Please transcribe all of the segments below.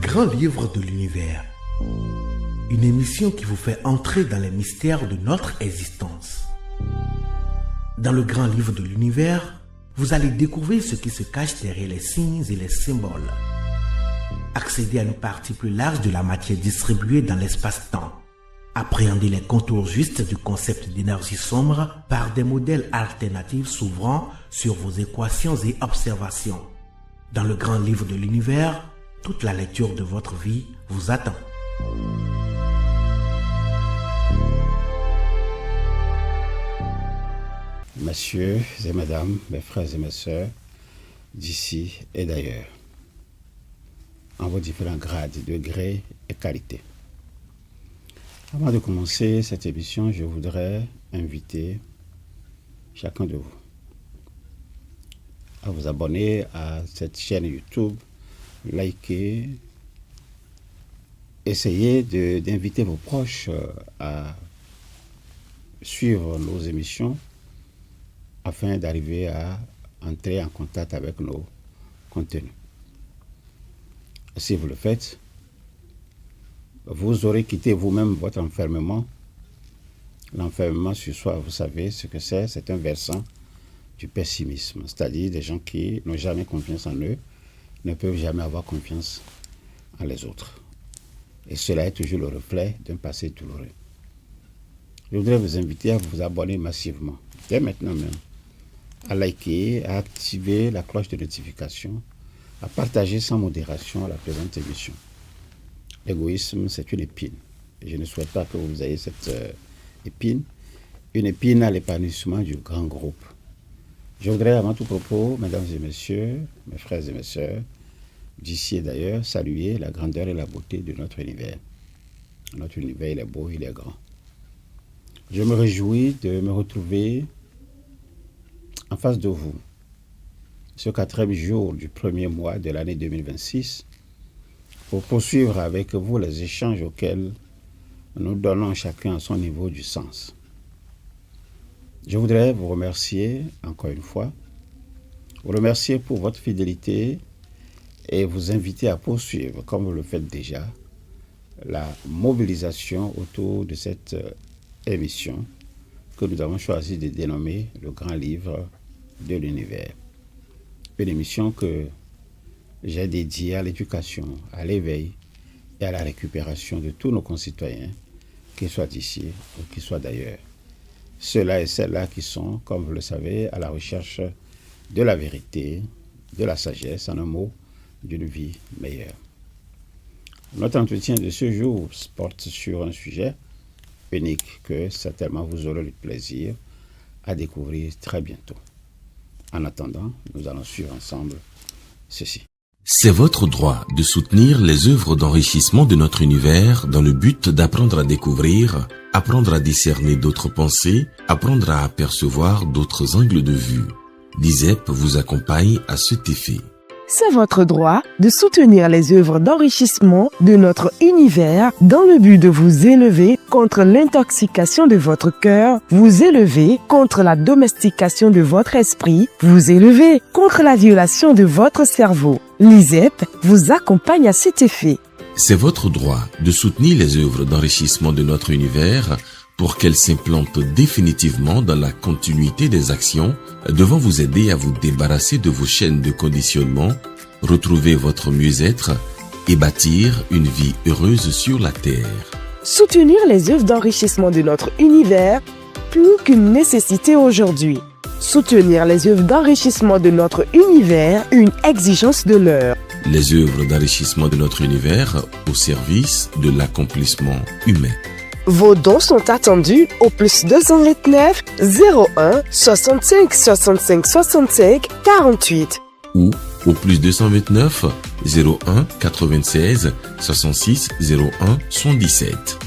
grand livre de l'univers. Une émission qui vous fait entrer dans les mystères de notre existence. Dans le grand livre de l'univers, vous allez découvrir ce qui se cache derrière les signes et les symboles. Accéder à une partie plus large de la matière distribuée dans l'espace-temps. Appréhender les contours justes du concept d'énergie sombre par des modèles alternatifs s'ouvrant sur vos équations et observations. Dans le grand livre de l'univers, toute la lecture de votre vie vous attend. Messieurs et mesdames, mes frères et mes sœurs, d'ici et d'ailleurs, en vos différents grades, degrés et qualités. Avant de commencer cette émission, je voudrais inviter chacun de vous à vous abonner à cette chaîne YouTube, liker, essayez d'inviter vos proches à suivre nos émissions afin d'arriver à entrer en contact avec nos contenus. Si vous le faites, vous aurez quitté vous-même votre enfermement. L'enfermement sur soi, vous savez ce que c'est un versant du pessimisme, c'est-à-dire des gens qui n'ont jamais confiance en eux, ne peuvent jamais avoir confiance en les autres. Et cela est toujours le reflet d'un passé douloureux. Je voudrais vous inviter à vous abonner massivement, dès maintenant même, à liker, à activer la cloche de notification, à partager sans modération la présente émission. L'égoïsme, c'est une épine. Et je ne souhaite pas que vous ayez cette épine, une épine à l'épanouissement du grand groupe. Je voudrais, avant tout propos, mesdames et messieurs, mes frères et mes sœurs, d'ici et d'ailleurs, saluer la grandeur et la beauté de notre univers. Notre univers, il est beau, il est grand. Je me réjouis de me retrouver en face de vous, ce 4e jour du premier mois de l'année 2026, pour poursuivre avec vous les échanges auxquels nous donnons chacun à son niveau du sens. Je voudrais vous remercier encore une fois, vous remercier pour votre fidélité et vous inviter à poursuivre, comme vous le faites déjà, la mobilisation autour de cette émission que nous avons choisi de dénommer le grand livre de l'univers. Une émission que j'ai dédiée à l'éducation, à l'éveil et à la récupération de tous nos concitoyens, qu'ils soient d'ici ou qu'ils soient d'ailleurs. Ceux-là et celles-là qui sont, comme vous le savez, à la recherche de la vérité, de la sagesse, en un mot, d'une vie meilleure. Notre entretien de ce jour porte sur un sujet unique que certainement vous aurez le plaisir à découvrir très bientôt. En attendant, nous allons suivre ensemble ceci. C'est votre droit de soutenir les œuvres d'enrichissement de notre univers dans le but d'apprendre à découvrir, apprendre à discerner d'autres pensées, apprendre à apercevoir d'autres angles de vue. L'ISEP vous accompagne à cet effet. C'est votre droit de soutenir les œuvres d'enrichissement de notre univers dans le but de vous élever contre l'intoxication de votre cœur, vous élever contre la domestication de votre esprit, vous élever contre la violation de votre cerveau. L'ISEP vous accompagne à cet effet. C'est votre droit de soutenir les œuvres d'enrichissement de notre univers pour qu'elles s'implantent définitivement dans la continuité des actions devant vous aider à vous débarrasser de vos chaînes de conditionnement, retrouver votre mieux-être et bâtir une vie heureuse sur la Terre. Soutenir les œuvres d'enrichissement de notre univers, plus qu'une nécessité aujourd'hui. Soutenir les œuvres d'enrichissement de notre univers, une exigence de l'heure. Les œuvres d'enrichissement de notre univers au service de l'accomplissement humain. Vos dons sont attendus au plus 229 01 65 65 65 48 ou au plus 229 01 96 66 01 77.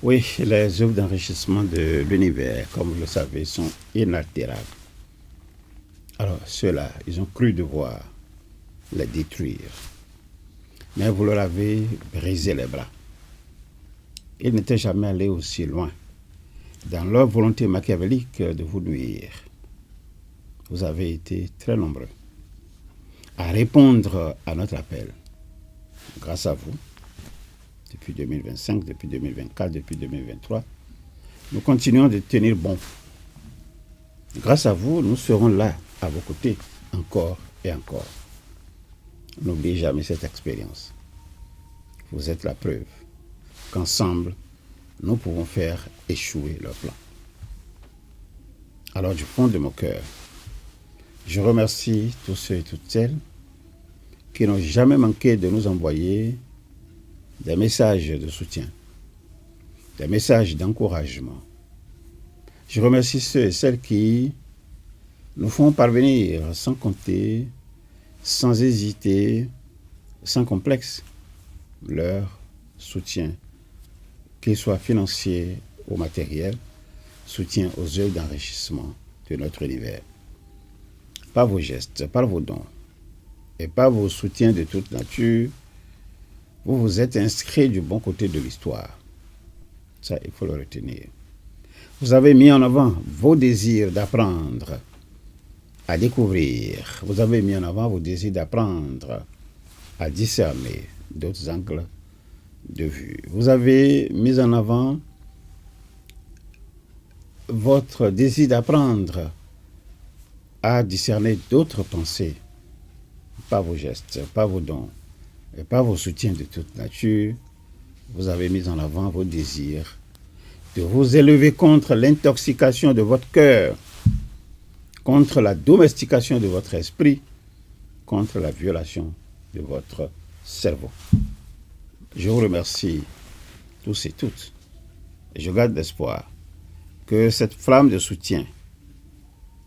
Oui, les œuvres d'enrichissement de l'univers, comme vous le savez, sont inaltérables. Alors, ceux-là, ils ont cru devoir les détruire. Mais vous leur avez brisé les bras. Ils n'étaient jamais allés aussi loin dans leur volonté machiavélique de vous nuire. Vous avez été très nombreux à répondre à notre appel. Grâce à vous, depuis 2025, depuis 2024, depuis 2023, nous continuons de tenir bon. Grâce à vous, nous serons là, à vos côtés, encore et encore. N'oubliez jamais cette expérience. Vous êtes la preuve qu'ensemble, nous pouvons faire échouer leur plan. Alors, du fond de mon cœur, je remercie tous ceux et toutes celles qui n'ont jamais manqué de nous envoyer des messages de soutien, des messages d'encouragement. Je remercie ceux et celles qui nous font parvenir sans compter, sans hésiter, sans complexe, leur soutien, qu'il soit financier ou matériel, soutien aux œuvres d'enrichissement de notre univers. Par vos gestes, par vos dons et par vos soutiens de toute nature, vous vous êtes inscrits du bon côté de l'histoire. Ça, il faut le retenir. Vous avez mis en avant vos désirs d'apprendre à découvrir. Vous avez mis en avant vos désirs d'apprendre à discerner d'autres angles de vue. Vous avez mis en avant votre désir d'apprendre à discerner d'autres pensées, par vos gestes, par vos dons et par vos soutiens de toute nature. Vous avez mis en avant vos désirs de vous élever contre l'intoxication de votre cœur, contre la domestication de votre esprit, contre la violation de votre cerveau. Je vous remercie tous et toutes. Et je garde l'espoir que cette flamme de soutien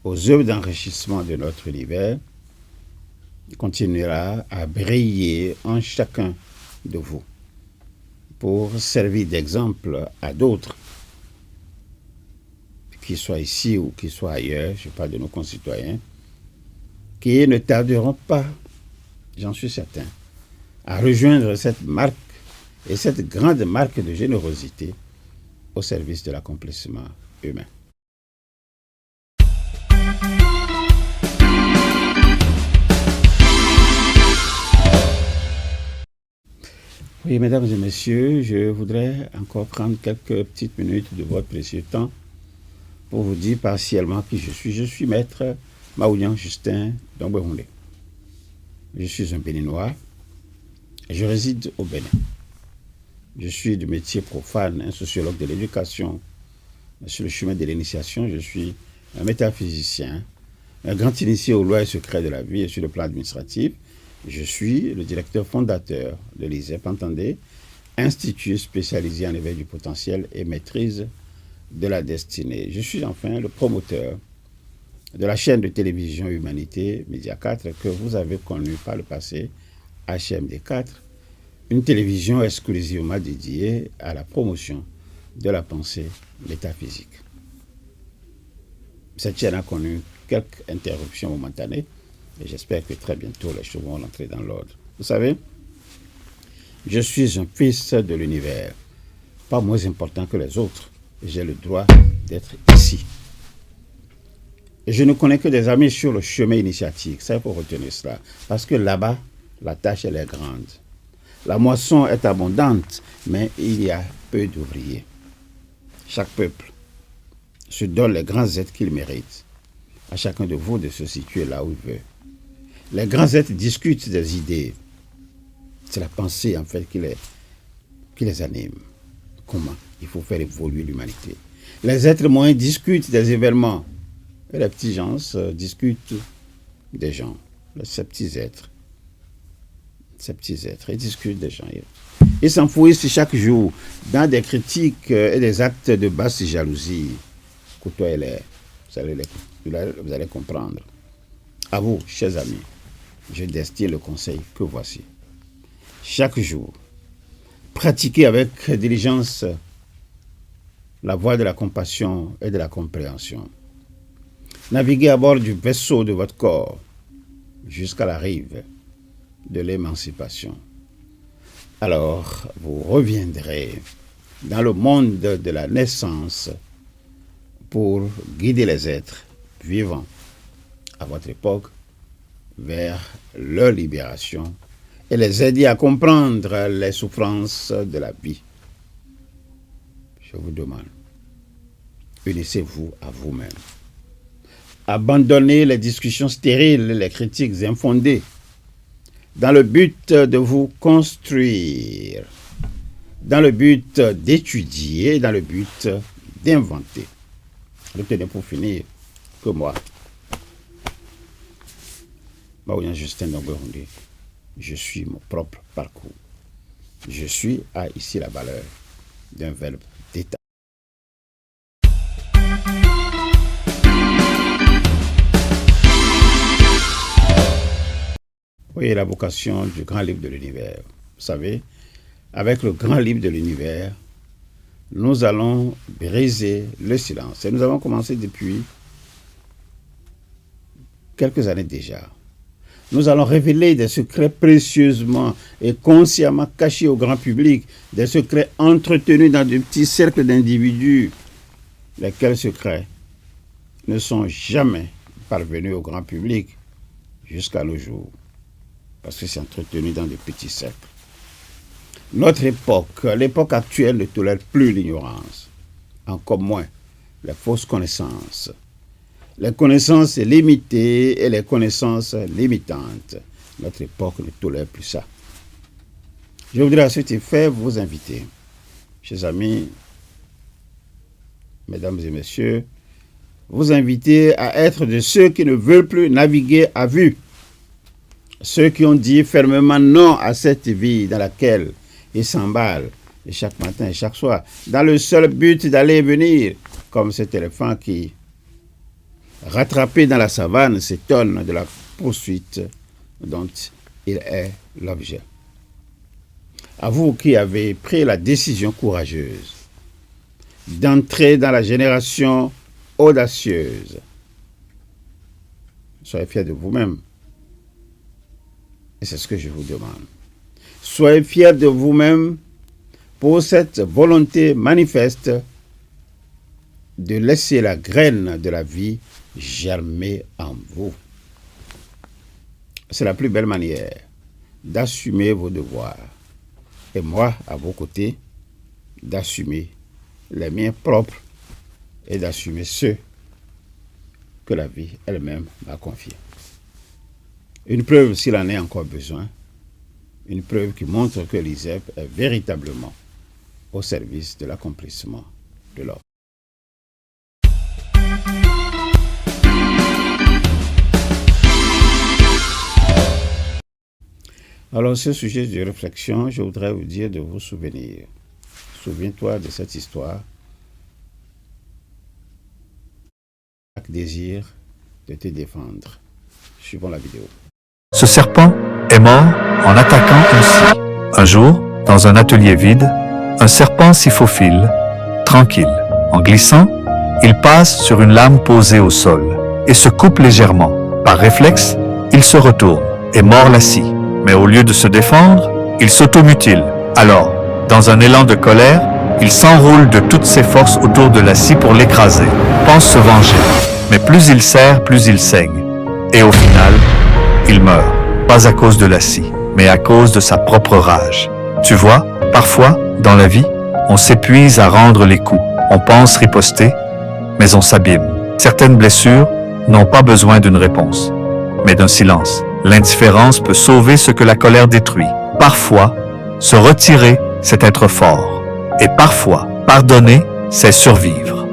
aux œuvres d'enrichissement de notre univers continuera à briller en chacun de vous pour servir d'exemple à d'autres, qu'ils soient ici ou qu'ils soient ailleurs, je parle de nos concitoyens, qui ne tarderont pas, j'en suis certain, à rejoindre cette marque et cette grande marque de générosité au service de l'accomplissement humain. Oui, mesdames et messieurs, je voudrais encore prendre quelques petites minutes de votre précieux temps pour vous dire partiellement qui je suis. Je suis maître Maoulian Justin Dombehonde. Je suis un Béninois et je réside au Bénin. Je suis de métier profane, un sociologue de l'éducation. Sur le chemin de l'initiation, je suis un métaphysicien, un grand initié aux lois et secrets de la vie et sur le plan administratif. Je suis le directeur fondateur de l'ISEP, entendez, Institut spécialisé en éveil du potentiel et maîtrise de la destinée. Je suis enfin le promoteur de la chaîne de télévision Humanité Média 4 que vous avez connue par le passé, HMD 4, une télévision exclusivement dédiée à la promotion de la pensée métaphysique. Cette chaîne a connu quelques interruptions momentanées et j'espère que très bientôt les choses vont entrer dans l'ordre. Vous savez, je suis un fils de l'univers, pas moins important que les autres. J'ai le droit d'être ici. Et je ne connais que des amis sur le chemin initiatique. Ça, il faut retenir cela. Parce que là-bas, la tâche, elle est grande. La moisson est abondante, mais il y a peu d'ouvriers. Chaque peuple se donne les grands êtres qu'il mérite. À chacun de vous de se situer là où il veut. Les grands êtres discutent des idées. C'est la pensée, en fait, qui les anime. Comment il faut faire évoluer l'humanité. Les êtres moyens discutent des événements. Et les petits gens discutent des gens. Ces petits êtres, ils discutent des gens. Ils s'enfouissent chaque jour dans des critiques et des actes de basse jalousie. Côtoyez-les. Vous allez comprendre. À vous, chers amis, je destine le conseil que voici. Chaque jour, pratiquez avec diligence la voie de la compassion et de la compréhension. Naviguez à bord du vaisseau de votre corps jusqu'à la rive de l'émancipation. Alors, vous reviendrez dans le monde de la naissance pour guider les êtres vivants à votre époque vers leur libération et les aider à comprendre les souffrances de la vie. Je vous demande, unissez-vous à vous-même. Abandonnez les discussions stériles, les critiques infondées, dans le but de vous construire, dans le but d'étudier, dans le but d'inventer. Retenez pour finir que moi, Maouyan Justin Nongoronde, je suis mon propre parcours. Je suis a ici la valeur d'un verbe d'état. Oui, la vocation du grand livre de l'univers. Vous savez, avec le grand livre de l'univers, nous allons briser le silence. Et nous avons commencé depuis quelques années déjà. Nous allons révéler des secrets précieusement et consciemment cachés au grand public, des secrets entretenus dans de petits cercles d'individus, lesquels secrets ne sont jamais parvenus au grand public jusqu'à nos jours, parce que c'est entretenu dans de petits cercles. Notre époque, l'époque actuelle ne tolère plus l'ignorance, encore moins les fausses connaissances. Les connaissances limitées et les connaissances limitantes. Notre époque ne tolère plus ça. Je voudrais à cet effet vous inviter, chers amis, mesdames et messieurs, vous inviter à être de ceux qui ne veulent plus naviguer à vue. Ceux qui ont dit fermement non à cette vie dans laquelle ils s'emballent chaque matin et chaque soir, dans le seul but d'aller et venir, comme cet éléphant qui, rattrapé dans la savane, s'étonne de la poursuite dont il est l'objet. À vous qui avez pris la décision courageuse d'entrer dans la génération audacieuse, soyez fiers de vous-même. Et c'est ce que je vous demande. Soyez fiers de vous-même pour cette volonté manifeste de laisser la graine de la vie germer en vous. C'est la plus belle manière d'assumer vos devoirs. Et moi, à vos côtés, d'assumer les miens propres et d'assumer ceux que la vie elle-même m'a confiés. Une preuve, s'il en est encore besoin, une preuve qui montre que l'ISEP est véritablement au service de l'accomplissement de l'homme. Alors, ce sujet de réflexion, je voudrais vous dire de vous souvenir. Souviens-toi de cette histoire. Chaque désir de te défendre. Suivons la vidéo. Ce serpent est mort en attaquant une scie. Un jour, dans un atelier vide, un serpent s'y faufile, tranquille. En glissant, il passe sur une lame posée au sol et se coupe légèrement. Par réflexe, il se retourne et mord la scie. Mais au lieu de se défendre, il s'automutile. Alors, dans un élan de colère, il s'enroule de toutes ses forces autour de la scie pour l'écraser. Pense se venger. Mais plus il serre, plus il saigne. Et au final, il meurt. Pas à cause de la scie, mais à cause de sa propre rage. Tu vois, parfois, dans la vie, on s'épuise à rendre les coups. On pense riposter, mais on s'abîme. Certaines blessures n'ont pas besoin d'une réponse, mais d'un silence. L'indifférence peut sauver ce que la colère détruit. Parfois, se retirer, c'est être fort. Et parfois, pardonner, c'est survivre.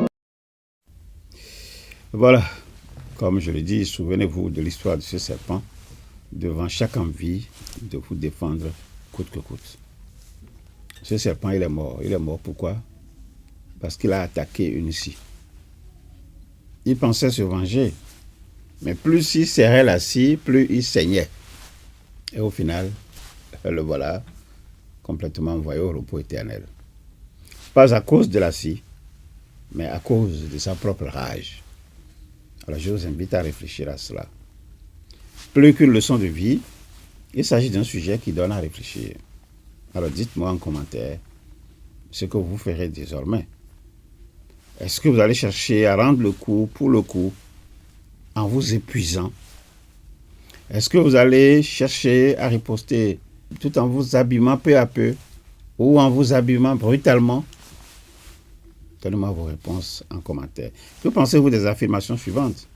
Voilà, comme je l'ai dit, souvenez-vous de l'histoire de ce serpent devant chaque envie de vous défendre coûte que coûte. Ce serpent, il est mort. Il est mort pourquoi? Parce qu'il a attaqué une scie. Il pensait se venger. Mais plus il serrait la scie, plus il saignait. Et au final, le voilà complètement envoyé au repos éternel. Pas à cause de la scie, mais à cause de sa propre rage. Alors je vous invite à réfléchir à cela. Plus qu'une leçon de vie, il s'agit d'un sujet qui donne à réfléchir. Alors dites-moi en commentaire ce que vous ferez désormais. Est-ce que vous allez chercher à rendre le coup pour le coup en vous épuisant? Est-ce que vous allez chercher à riposter tout en vous habillant peu à peu ou en vous habillant brutalement? Donnez-moi vos réponses en commentaire. Que pensez-vous des affirmations suivantes?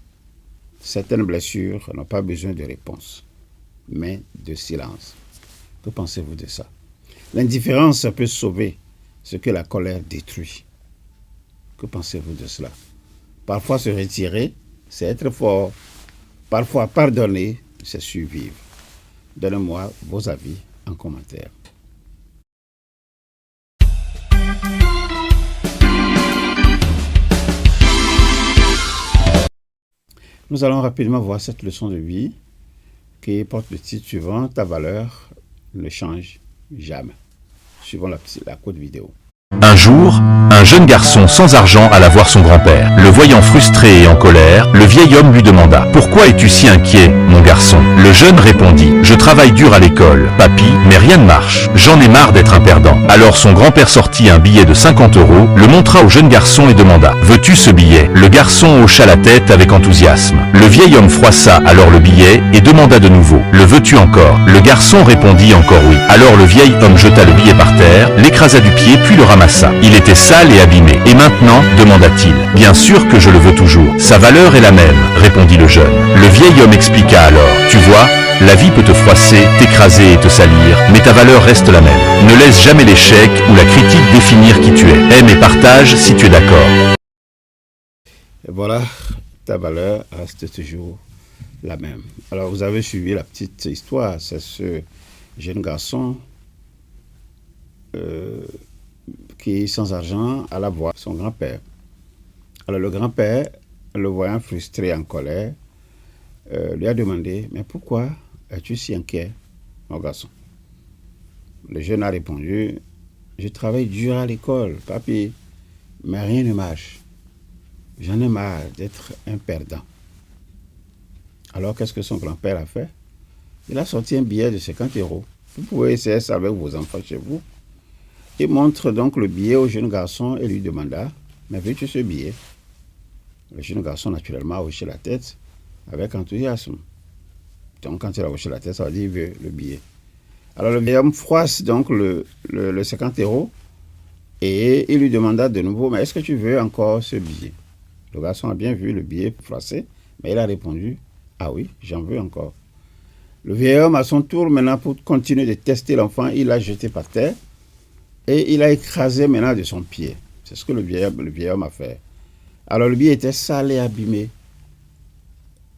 Certaines blessures n'ont pas besoin de réponse, mais de silence. Que pensez-vous de ça? L'indifférence peut sauver ce que la colère détruit. Que pensez-vous de cela? Parfois se retirer, c'est être fort. Parfois pardonner, c'est survivre. Donnez-moi vos avis en commentaire. Nous allons rapidement voir cette leçon de vie qui porte le titre suivant: ta valeur ne change jamais. Suivons la courte vidéo. Un jour, un jeune garçon sans argent alla voir son grand-père. Le voyant frustré et en colère, le vieil homme lui demanda « Pourquoi es-tu si inquiet, mon garçon ?» Le jeune répondit « Je travaille dur à l'école, papy, mais rien ne marche. J'en ai marre d'être un perdant. » Alors son grand-père sortit un billet de 50 €, le montra au jeune garçon et demanda « Veux-tu ce billet ?» Le garçon hocha la tête avec enthousiasme. Le vieil homme froissa alors le billet et demanda de nouveau « Le veux-tu encore ?» Le garçon répondit encore oui. Alors le vieil homme jeta le billet par terre, l'écrasa du pied puis le ramassa. Il était sale et abîmé. Et maintenant, demanda-t-il. Bien sûr que je le veux toujours. Sa valeur est la même, répondit le jeune. Le vieil homme expliqua alors. Tu vois, la vie peut te froisser, t'écraser et te salir, mais ta valeur reste la même. Ne laisse jamais l'échec ou la critique définir qui tu es. Aime et partage si tu es d'accord. Et voilà, ta valeur reste toujours la même. Alors vous avez suivi la petite histoire. C'est ce jeune garçon qui, sans argent, alla voir son grand-père. Alors le grand-père, le voyant frustré, en colère, lui a demandé « Mais pourquoi es-tu si inquiet, mon garçon ?» Le jeune a répondu « Je travaille dur à l'école, papy, mais rien ne marche. J'en ai marre d'être un perdant. » Alors qu'est-ce que son grand-père a fait? Il a sorti un billet de 50 €. Vous pouvez essayer ça avec vos enfants chez vous. Il montre donc le billet au jeune garçon et lui demanda « Mais veux-tu ce billet ?» Le jeune garçon, naturellement, a hoché la tête avec enthousiasme. Donc, quand il a hoché la tête, ça veut dire qu'il veut le billet. Alors, le vieil homme froisse donc le 50 € et il lui demanda de nouveau « Mais est-ce que tu veux encore ce billet ?» Le garçon a bien vu le billet froissé, mais il a répondu « Ah oui, j'en veux encore. » Le vieil homme, à son tour, maintenant, pour continuer de tester l'enfant, il l'a jeté par terre. Et il a écrasé maintenant de son pied. C'est ce que le vieil homme a fait. Alors le billet était sale et abîmé.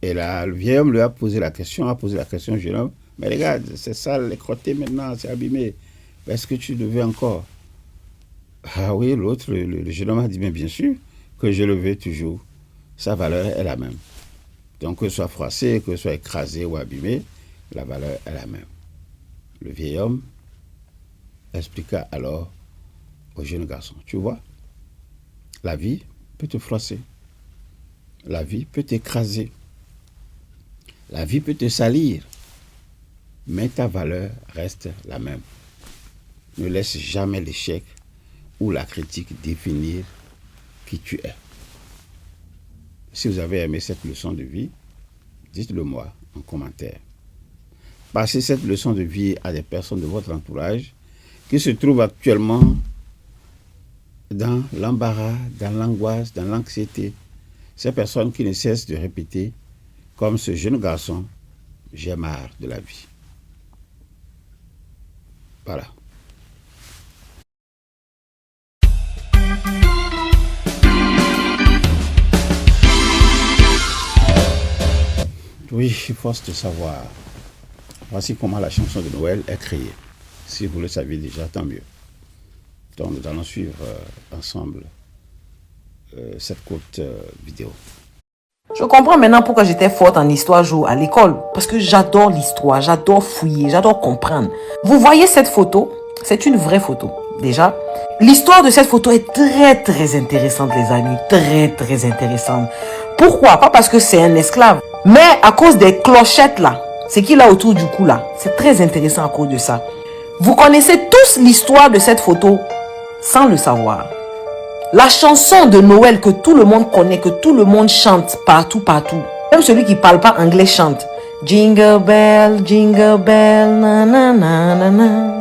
Et là, le vieil homme lui a posé la question au jeune homme. Mais regarde, c'est sale, crotté maintenant, c'est abîmé. Est-ce que tu le veux encore? Ah oui, l'autre, le jeune homme a dit, mais bien sûr que je le veux toujours. Sa valeur est la même. Donc que ce soit froissé, que ce soit écrasé ou abîmé, la valeur est la même. Le vieil homme expliqua alors au jeune garçon, tu vois, la vie peut te froisser, la vie peut t'écraser, la vie peut te salir, mais ta valeur reste la même. Ne laisse jamais l'échec ou la critique définir qui tu es. Si vous avez aimé cette leçon de vie, dites-le moi en commentaire. Passez cette leçon de vie à des personnes de votre entourage qui se trouvent actuellement dans l'embarras, dans l'angoisse, dans l'anxiété. Ces personnes qui ne cessent de répéter, comme ce jeune garçon, j'ai marre de la vie. Voilà. Oui, force de savoir. Voici comment la chanson de Noël est créée. Si vous le saviez déjà, tant mieux. Donc nous allons suivre ensemble cette courte vidéo. Je comprends maintenant pourquoi j'étais forte en histoire jour à l'école. Parce que j'adore l'histoire, j'adore fouiller, j'adore comprendre. Vous voyez cette photo? C'est une vraie photo. Déjà, l'histoire de cette photo est très très intéressante, les amis. Très très intéressante. Pourquoi? Pas parce que c'est un esclave, mais à cause des clochettes là. C'est qu'il a autour du cou là. C'est très intéressant à cause de ça. Vous connaissez tous l'histoire de cette photo sans le savoir. La chanson de Noël que tout le monde connaît, que tout le monde chante partout, partout. Même celui qui ne parle pas anglais chante. Jingle bell, na na na na na.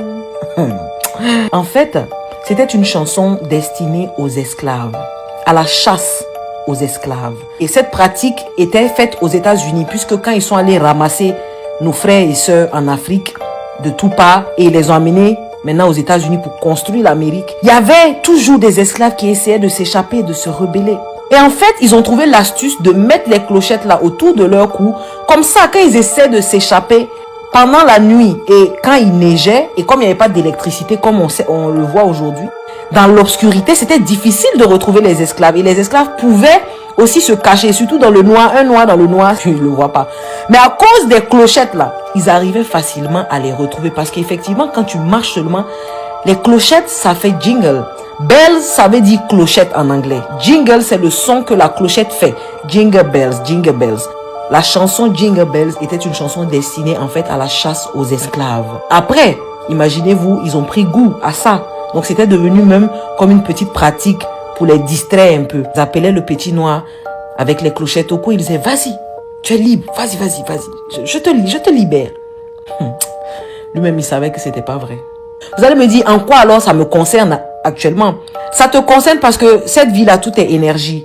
En fait, c'était une chanson destinée aux esclaves, à la chasse aux esclaves. Et cette pratique était faite aux États-Unis, puisque quand ils sont allés ramasser nos frères et sœurs en Afrique de tout part et ils les ont amenés maintenant aux États-Unis pour construire l'Amérique, il y avait toujours des esclaves qui essayaient de s'échapper, de se rebeller. Et en fait, ils ont trouvé l'astuce de mettre les clochettes là autour de leur cou. Comme ça, quand ils essaient de s'échapper pendant la nuit et quand il neigeait, et comme il n'y avait pas d'électricité comme on le voit aujourd'hui, dans l'obscurité, c'était difficile de retrouver les esclaves. Et les esclaves pouvaient aussi se cacher, surtout dans le noir. Un noir dans le noir, tu ne le vois pas. Mais à cause des clochettes là, ils arrivaient facilement à les retrouver. Parce qu'effectivement, quand tu marches seulement, les clochettes, ça fait jingle. Bells, ça veut dire clochette en anglais. Jingle, c'est le son que la clochette fait. Jingle bells, jingle bells. La chanson Jingle Bells était une chanson destinée en fait à la chasse aux esclaves. Après, imaginez-vous, ils ont pris goût à ça. Donc c'était devenu même comme une petite pratique pour les distraire un peu. Ils appelaient le petit noir avec les clochettes au cou. Ils disaient, vas-y, tu es libre, vas-y, vas-y, vas-y. Je te libère. Lui-même, il savait que c'était pas vrai. Vous allez me dire, en quoi alors ça me concerne actuellement? Ça te concerne parce que cette vie-là, tout est énergie.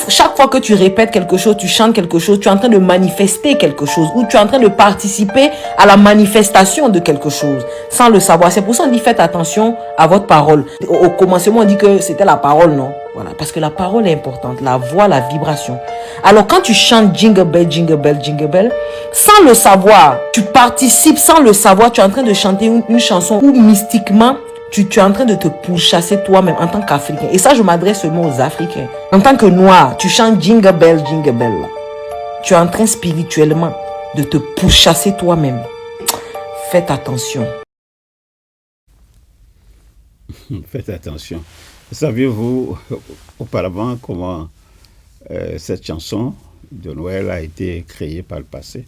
Chaque fois que tu répètes quelque chose, tu chantes quelque chose, tu es en train de manifester quelque chose ou tu es en train de participer à la manifestation de quelque chose sans le savoir. C'est pour ça qu'on dit faites attention à votre parole. Au commencement, on dit que c'était la parole, non? Voilà, parce que la parole est importante, la voix, la vibration. Alors quand tu chantes Jingle Bell, Jingle Bell, Jingle Bell, sans le savoir, tu participes sans le savoir, tu es en train de chanter une chanson où mystiquement, tu es en train de te pourchasser toi-même en tant qu'Africain. Et ça, je m'adresse seulement aux Africains. En tant que Noir, tu chantes Jingle Bell, Jingle Bell. Tu es en train spirituellement de te pourchasser toi-même. Faites attention. Faites attention. Saviez-vous auparavant comment cette chanson de Noël a été créée par le passé?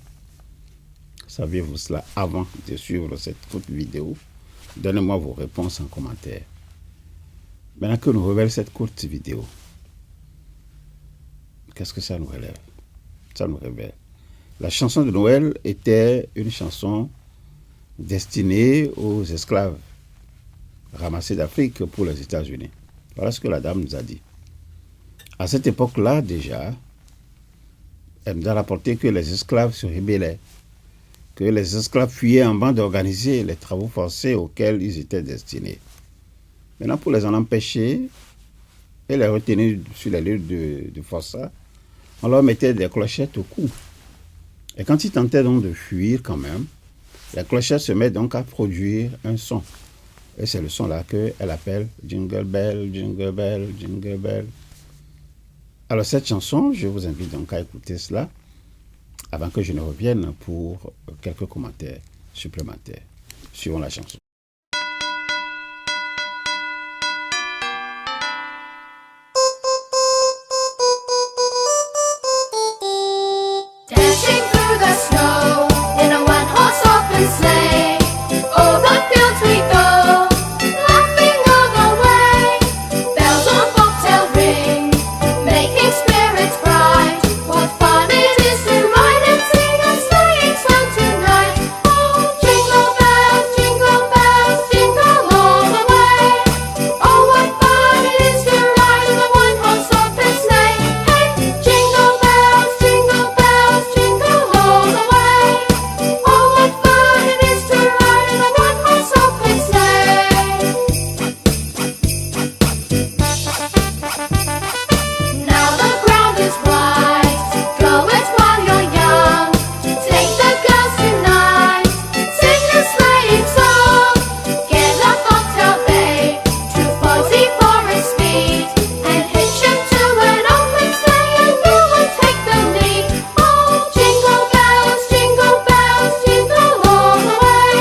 Saviez-vous cela avant de suivre cette courte vidéo? Donnez-moi vos réponses en commentaire. Maintenant que nous révèle cette courte vidéo, qu'est-ce que ça nous révèle? Ça nous révèle. La chanson de Noël était une chanson destinée aux esclaves ramassés d'Afrique pour les États-Unis. Voilà ce que la dame nous a dit. À cette époque-là, déjà, elle nous a rapporté que les esclaves se rebellaient, que les esclaves fuyaient en bande d'organiser les travaux forcés auxquels ils étaient destinés. Maintenant, pour les en empêcher et les retenir sur les lieux de forçat, on leur mettait des clochettes au cou. Et quand ils tentaient donc de fuir quand même, les clochettes se mettent donc à produire un son. Et c'est le son là qu'elle appelle Jingle Bell, Jingle Bell, Jingle Bell. Alors cette chanson, je vous invite donc à écouter cela avant que je ne revienne pour quelques commentaires supplémentaires sur la chanson. Dashing through the snow in a one-horse open sleigh, over fields we go, laughing all the way. Bells on bobtail ring, making spirits bright. What fun it is to ride and sing a sleighing song tonight! Oh, jingle bells, jingle all the way. Oh, what fun it is to ride in a one-horse open sleigh! Hey, jingle bells, jingle all the way. Oh, what fun it is to ride in a one-horse open sleigh! Now the ground is white, go it while you're young. Take the girls tonight, sing a sleighing song. Get a bobtail bay, 240 for its speed, and hitch him to an open sleigh, and you will take the lead. Oh, jingle bells, jingle all the way.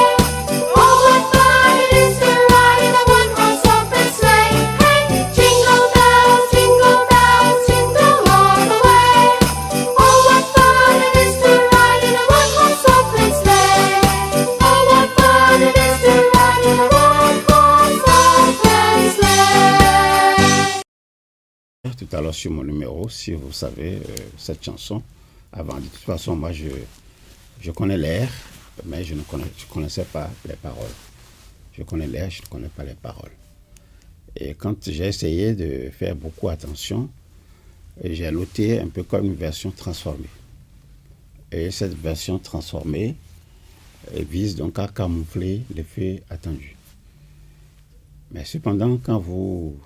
Oh, what fun it is to ride in a one-horse open sleigh! Hey, jingle bells, jingle all the way. Oh, what fun it is to ride in a one-horse open sleigh! Oh, what fun it is to ride in a one-horse open sleigh! Tout à l'heure sur mon numéro, si vous savez cette chanson, avant de toute façon, moi Je connais l'air, mais je ne connaissais pas les paroles. Je connais l'air, je ne connais pas les paroles. Et quand j'ai essayé de faire beaucoup attention, j'ai noté un peu comme une version transformée. Et cette version transformée vise donc à camoufler l'effet attendu. Mais cependant, quand vous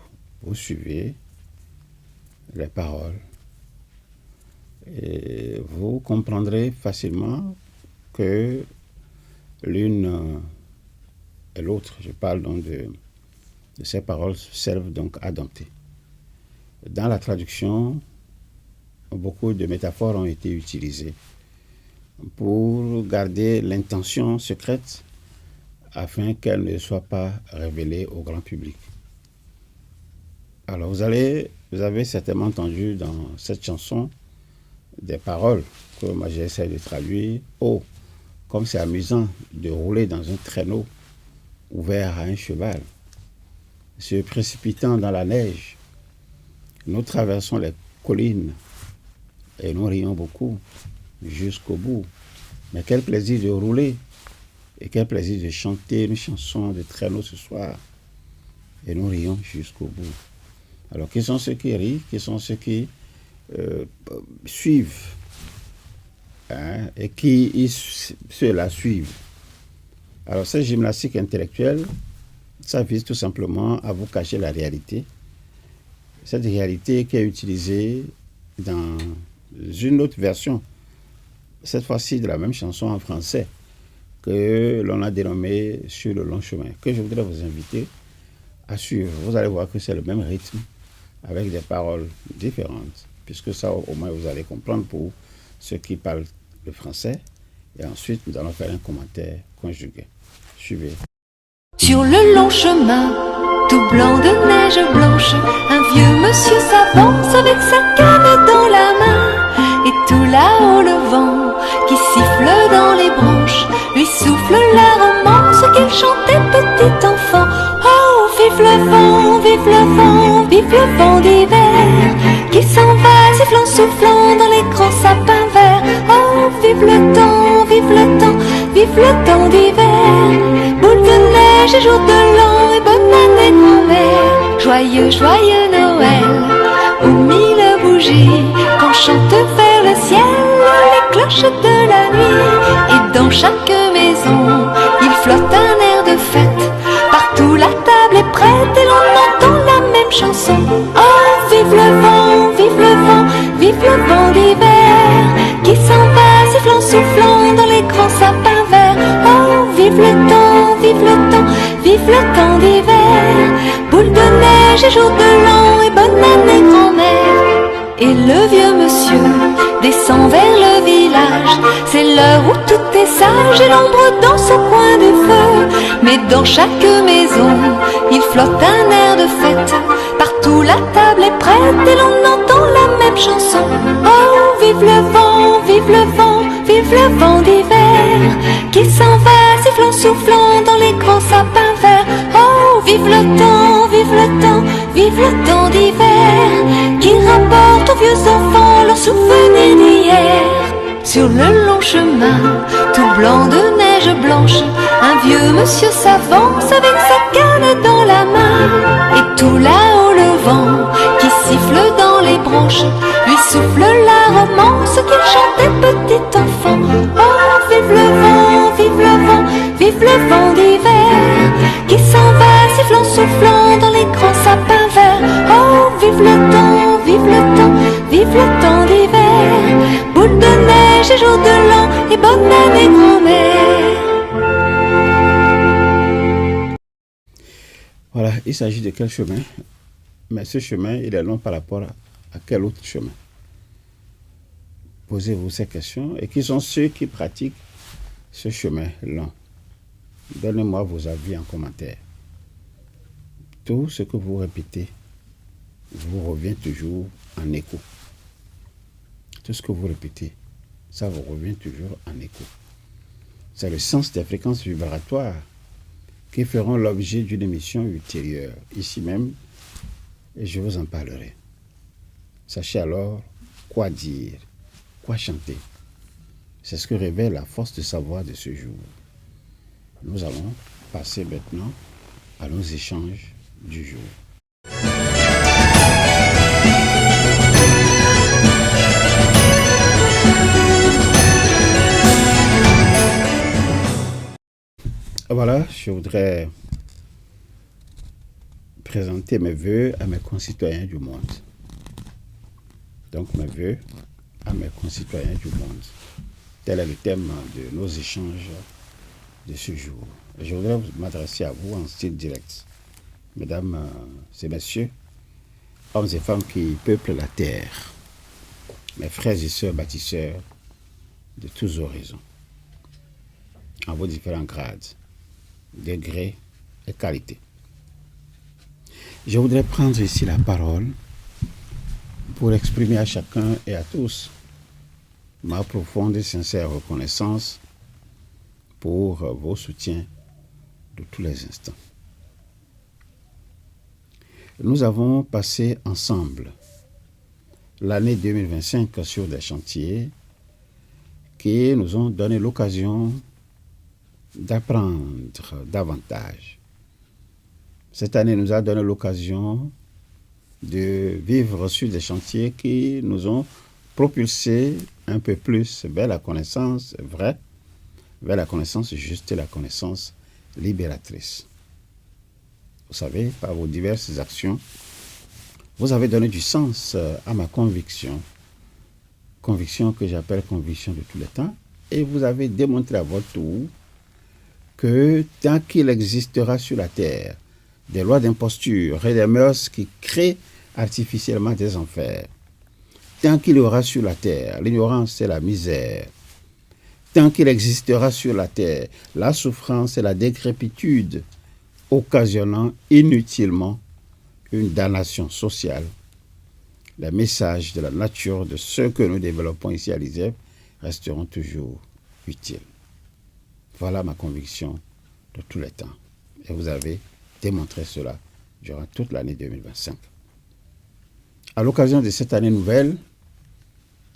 suivez les paroles, et vous comprendrez facilement que l'une et l'autre, je parle donc de ces paroles, servent donc à dompter. Dans la traduction, beaucoup de métaphores ont été utilisées pour garder l'intention secrète afin qu'elle ne soit pas révélée au grand public. Alors vous avez certainement entendu dans cette chanson des paroles que moi j'essaie de traduire. Oh, comme c'est amusant de rouler dans un traîneau ouvert à un cheval, se précipitant dans la neige. Nous traversons les collines et nous rions beaucoup jusqu'au bout. Mais quel plaisir de rouler et quel plaisir de chanter une chanson de traîneau ce soir. Et nous rions jusqu'au bout. Alors, qui sont ceux qui rient? Qui sont ceux qui suivent, hein, et qui ceux-là suivent? Alors, cette gymnastique intellectuelle, ça vise tout simplement à vous cacher la réalité. Cette réalité qui est utilisée dans une autre version, cette fois-ci de la même chanson en français, que l'on a dénommée Sur le long chemin, que je voudrais vous inviter à suivre. Vous allez voir que c'est le même rythme, avec des paroles différentes, puisque ça, au moins, vous allez comprendre pour ceux qui parlent le français. Et ensuite, nous allons faire un commentaire conjugué. Suivez. Sur le long chemin, tout blanc de neige blanche, un vieux monsieur s'avance avec sa canne dans la main. Et tout là-haut le vent qui siffle dans les branches lui souffle la romance qu'il chantait petit enfant. Oh, vive le vent, vive le vent, vive le vent d'hiver qui s'en va sifflant, soufflant dans les grands sapins verts. Oh, vive le temps, vive le temps, vive le temps d'hiver. Boule de neige et jour de l'an et bonne année grand-mère. Joyeux, joyeux Noël, aux mille bougies qu'on chante vers le ciel les cloches de la nuit. Et dans chaque maison, il flotte un air de fête. Partout la table est prête et l'on entend la même chanson. Oh, vive le vent, vive le vent, vive le vent d'hiver qui s'en va sifflant, soufflant dans les grands sapins verts. Oh, vive le temps, vive le temps, vive le temps d'hiver. Boule de neige et jour de l'an et bonne année grand-mère. Et le vieux monsieur descend vers le village. C'est l'heure où tout est sage et l'ombre danse au coin du feu. Mais dans chaque maison, il flotte un air de fête. Partout la table est prête et l'on entend la même chanson. Oh, vive le vent, vive le vent, vive le vent d'hiver qui s'en va sifflant, soufflant dans les grands sapins verts. Oh, vive le temps, vive le temps, vive le temps d'hiver qui rapporte aux vieux enfants leurs souvenirs d'hier. Sur le long chemin, tout blanc de neige blanche, un vieux monsieur s'avance avec sa canne dans la main. Et tout là-haut le vent qui siffle dans les branches lui souffle la romance qu'il chantait petit enfant. Oh, vive le vent, vive le vent, vive le vent d'hiver qui s'en va sifflant, soufflant dans les grands sapins verts. Oh, vive le temps, vive le temps, vive le temps d'hiver. Boule de neige et jour de l'an et bonne année grand-mère. Voilà, il s'agit de quel chemin? Mais ce chemin, il est long par rapport à quel autre chemin? Posez-vous ces questions. Et qui sont ceux qui pratiquent ce chemin long? Donnez-moi vos avis en commentaire. Tout ce que vous répétez vous revient toujours en écho. Tout ce que vous répétez, ça vous revient toujours en écho. C'est le sens des fréquences vibratoires qui feront l'objet d'une émission ultérieure, ici même, et je vous en parlerai. Sachez alors quoi dire, quoi chanter. C'est ce que révèle la force de savoir de ce jour. Nous allons passer maintenant à nos échanges du jour. Voilà, je voudrais présenter mes vœux à mes concitoyens du monde. Donc mes vœux à mes concitoyens du monde. Tel est le thème de nos échanges de ce jour. Je voudrais m'adresser à vous en style direct. Mesdames et messieurs, hommes et femmes qui peuplent la terre, mes frères et sœurs bâtisseurs de tous horizons, en vos différents grades, degrés et qualités. Je voudrais prendre ici la parole pour exprimer à chacun et à tous ma profonde et sincère reconnaissance pour vos soutiens de tous les instants. Nous avons passé ensemble l'année 2025 sur des chantiers qui nous ont donné l'occasion d'apprendre davantage. Cette année nous a donné l'occasion de vivre sur des chantiers qui nous ont propulsés un peu plus vers la connaissance vraie, vers la connaissance juste et la connaissance libératrice. Vous savez, par vos diverses actions, vous avez donné du sens à ma conviction que j'appelle conviction de tous les temps, et vous avez démontré à votre tour que tant qu'il existera sur la terre des lois d'imposture et des mœurs qui créent artificiellement des enfers, tant qu'il y aura sur la terre l'ignorance et la misère, tant qu'il existera sur la terre la souffrance et la décrépitude, occasionnant inutilement une damnation sociale, les messages de la nature de ce que nous développons ici à l'ISEP resteront toujours utiles. Voilà ma conviction de tous les temps. Et vous avez démontré cela durant toute l'année 2025. À l'occasion de cette année nouvelle,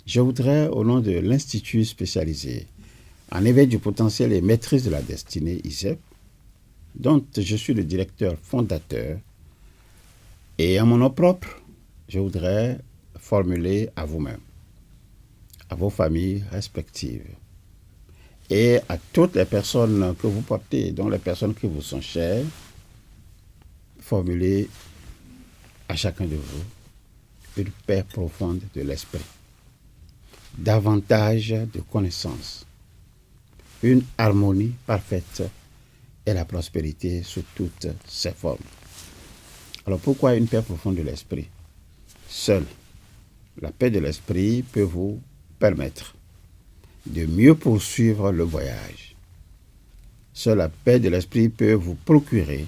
je voudrais, au nom de l'Institut spécialisé en éveil du potentiel et maîtrise de la destinée ISEP, dont je suis le directeur fondateur, et à mon nom propre, je voudrais formuler à vous-même, à vos familles respectives, et à toutes les personnes que vous portez, dont les personnes qui vous sont chères, formuler à chacun de vous une paix profonde de l'esprit, davantage de connaissances, une harmonie parfaite et la prospérité sous toutes ses formes. Alors pourquoi une paix profonde de l'esprit? Seule la paix de l'esprit peut vous permettre de mieux poursuivre le voyage. Seule la paix de l'esprit peut vous procurer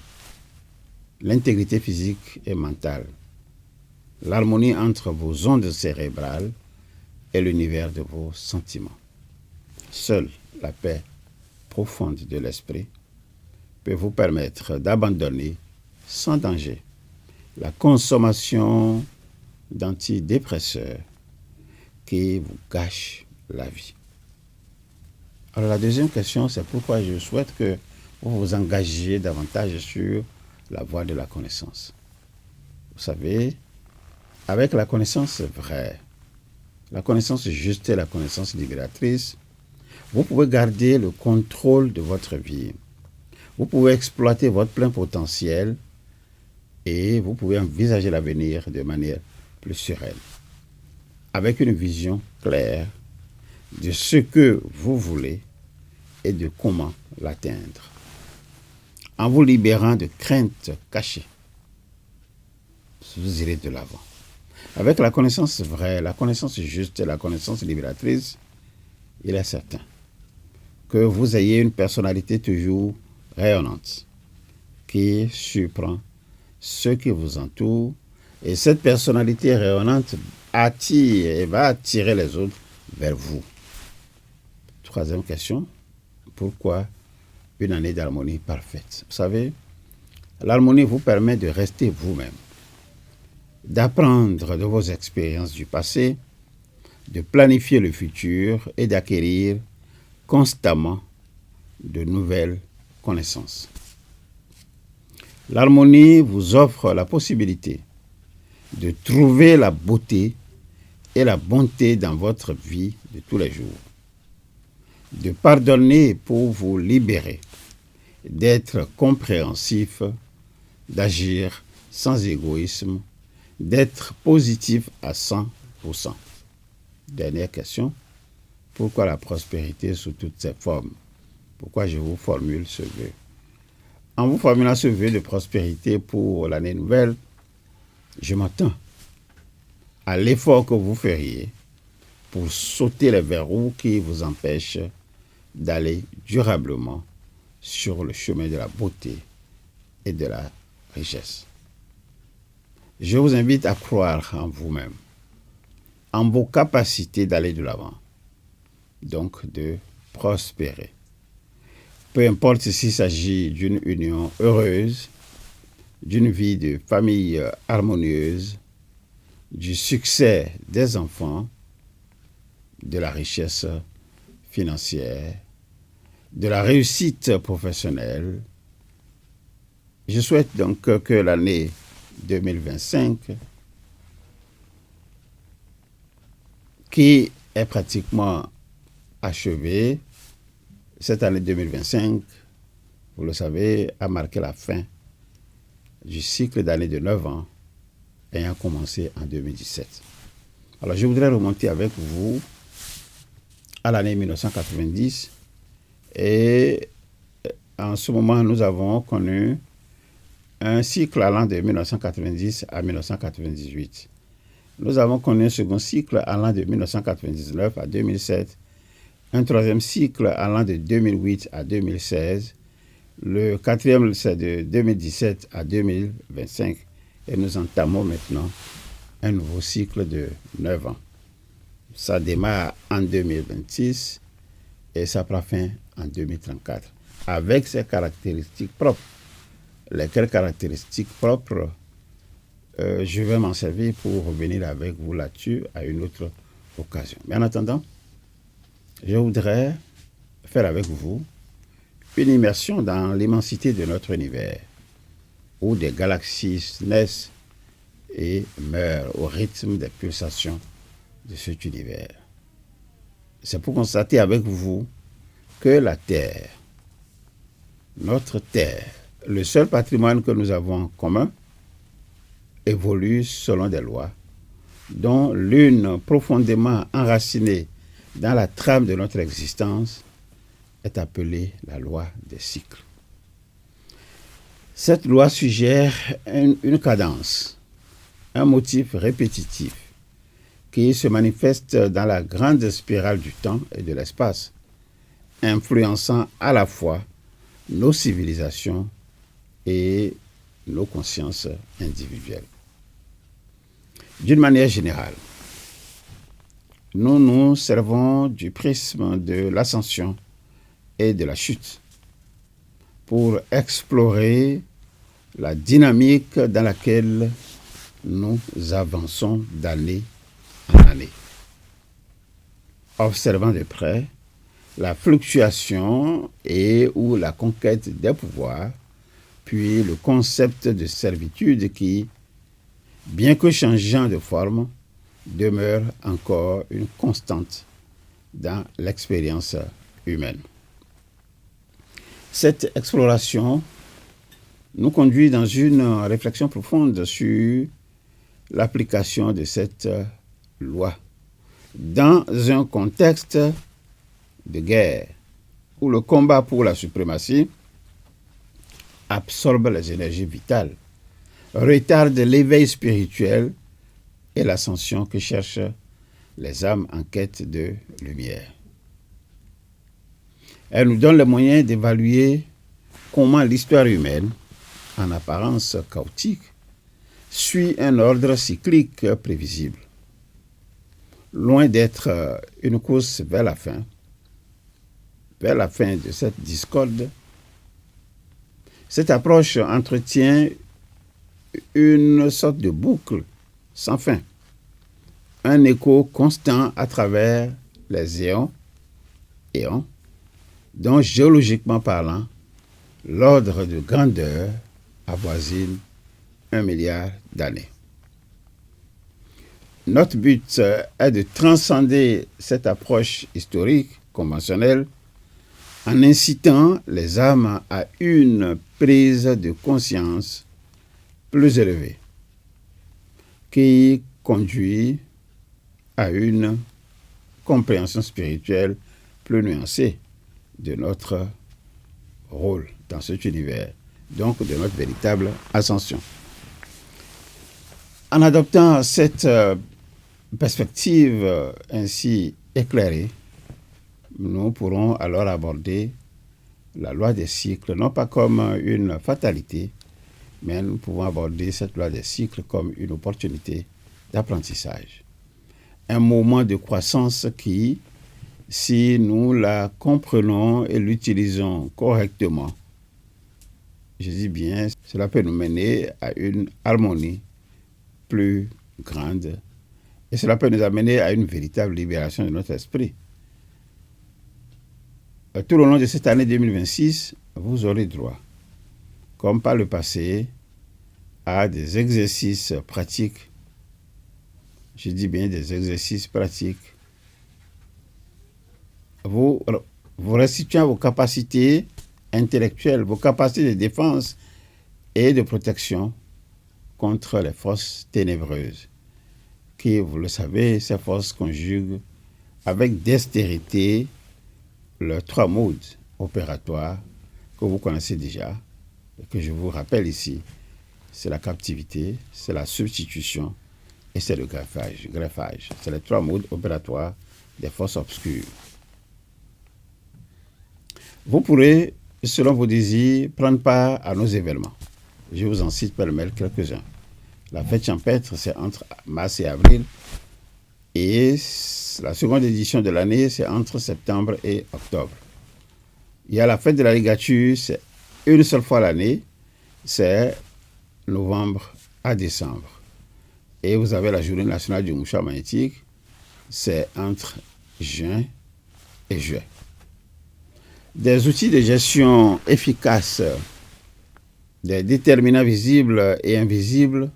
l'intégrité physique et mentale, l'harmonie entre vos ondes cérébrales et l'univers de vos sentiments. Seule la paix profonde de l'esprit peut vous permettre d'abandonner sans danger la consommation d'antidépresseurs qui vous gâchent la vie. Alors la deuxième question, c'est pourquoi je souhaite que vous vous engagiez davantage sur la voie de la connaissance. Vous savez, avec la connaissance vraie, la connaissance juste et la connaissance libératrice, vous pouvez garder le contrôle de votre vie. Vous pouvez exploiter votre plein potentiel et vous pouvez envisager l'avenir de manière plus sereine, avec une vision claire de ce que vous voulez et de comment l'atteindre. En vous libérant de craintes cachées, vous irez de l'avant. Avec la connaissance vraie, la connaissance juste et la connaissance libératrice, il est certain que vous ayez une personnalité toujours rayonnante qui surprend ceux qui vous entourent, et cette personnalité rayonnante attire et va attirer les autres vers vous. Troisième question, pourquoi une année d'harmonie parfaite? Vous savez, l'harmonie vous permet de rester vous-même, d'apprendre de vos expériences du passé, de planifier le futur et d'acquérir constamment de nouvelles connaissances. L'harmonie vous offre la possibilité de trouver la beauté et la bonté dans votre vie de tous les jours, de pardonner pour vous libérer, d'être compréhensif, d'agir sans égoïsme, d'être positif à 100%. Dernière question, pourquoi la prospérité sous toutes ses formes? Pourquoi je vous formule ce vœu? En vous formulant ce vœu de prospérité pour l'année nouvelle, je m'attends à l'effort que vous feriez pour sauter les verrous qui vous empêchent d'aller durablement sur le chemin de la beauté et de la richesse. Je vous invite à croire en vous-même, en vos capacités d'aller de l'avant, donc de prospérer. Peu importe s'il s'agit d'une union heureuse, d'une vie de famille harmonieuse, du succès des enfants, de la richesse financière, de la réussite professionnelle. Je souhaite donc que l'année 2025, qui est pratiquement achevée, cette année 2025, vous le savez, a marqué la fin du cycle d'année de 9 ans ayant commencé en 2017. Alors, je voudrais remonter avec vous à l'année 1990 et en ce moment, nous avons connu un cycle allant de 1990 à 1998. Nous avons connu un second cycle allant de 1999 à 2007, un troisième cycle allant de 2008 à 2016, le quatrième, c'est de 2017 à 2025, et nous entamons maintenant un nouveau cycle de 9 ans. Ça démarre en 2026 et ça prend fin en 2034, avec ses caractéristiques propres. Lesquelles caractéristiques propres, je vais m'en servir pour revenir avec vous là-dessus à une autre occasion. Mais en attendant, je voudrais faire avec vous une immersion dans l'immensité de notre univers, où des galaxies naissent et meurent au rythme des pulsations de cet univers. C'est pour constater avec vous que la Terre, notre Terre, le seul patrimoine que nous avons en commun, évolue selon des lois, dont l'une profondément enracinée dans la trame de notre existence est appelée la loi des cycles. Cette loi suggère une cadence, un motif répétitif qui se manifeste dans la grande spirale du temps et de l'espace, influençant à la fois nos civilisations et nos consciences individuelles. D'une manière générale, nous nous servons du prisme de l'ascension et de la chute pour explorer la dynamique dans laquelle nous avançons d'année en année. Observant de près la fluctuation et ou la conquête des pouvoirs, puis le concept de servitude qui, bien que changeant de forme, demeure encore une constante dans l'expérience humaine. Cette exploration nous conduit dans une réflexion profonde sur l'application de cette loi dans un contexte de guerre où le combat pour la suprématie absorbe les énergies vitales, retarde l'éveil spirituel et l'ascension que cherchent les âmes en quête de lumière. Elle nous donne les moyens d'évaluer comment l'histoire humaine, en apparence chaotique, suit un ordre cyclique prévisible. Loin d'être une course vers la fin de cette discorde, cette approche entretient une sorte de boucle sans fin, un écho constant à travers les éons, dont géologiquement parlant, l'ordre de grandeur avoisine 1 milliard d'années. Notre but est de transcender cette approche historique conventionnelle en incitant les âmes à une prise de conscience plus élevée qui conduit à une compréhension spirituelle plus nuancée de notre rôle dans cet univers, donc de notre véritable ascension. En adoptant cette perspective ainsi éclairée, nous pourrons alors aborder la loi des cycles, non pas comme une fatalité, mais nous pouvons aborder cette loi des cycles comme une opportunité d'apprentissage. Un moment de croissance qui, si nous la comprenons et l'utilisons correctement, je dis bien, cela peut nous mener à une harmonie plus grande et cela peut nous amener à une véritable libération de notre esprit. Tout au long de cette année 2026, vous aurez droit, comme par le passé, à des exercices pratiques. Je dis bien des exercices pratiques. Vous restituant vos capacités intellectuelles, vos capacités de défense et de protection contre les forces ténébreuses, qui, vous le savez, ces forces conjuguent avec dextérité les 3 modes opératoires que vous connaissez déjà et que je vous rappelle ici. C'est la captivité, c'est la substitution et c'est le greffage. C'est les 3 modes opératoires des forces obscures. Vous pourrez, selon vos désirs, prendre part à nos événements. Je vous en cite pêle-mêle quelques-uns. La fête champêtre, c'est entre mars et avril. Et la seconde édition de l'année, c'est entre septembre et octobre. Il y a la fête de la ligature, c'est une seule fois l'année, c'est novembre à décembre. Et vous avez la journée nationale du mouchoir magnétique, c'est entre juin et juillet. Des outils de gestion efficaces, des déterminants visibles et invisibles,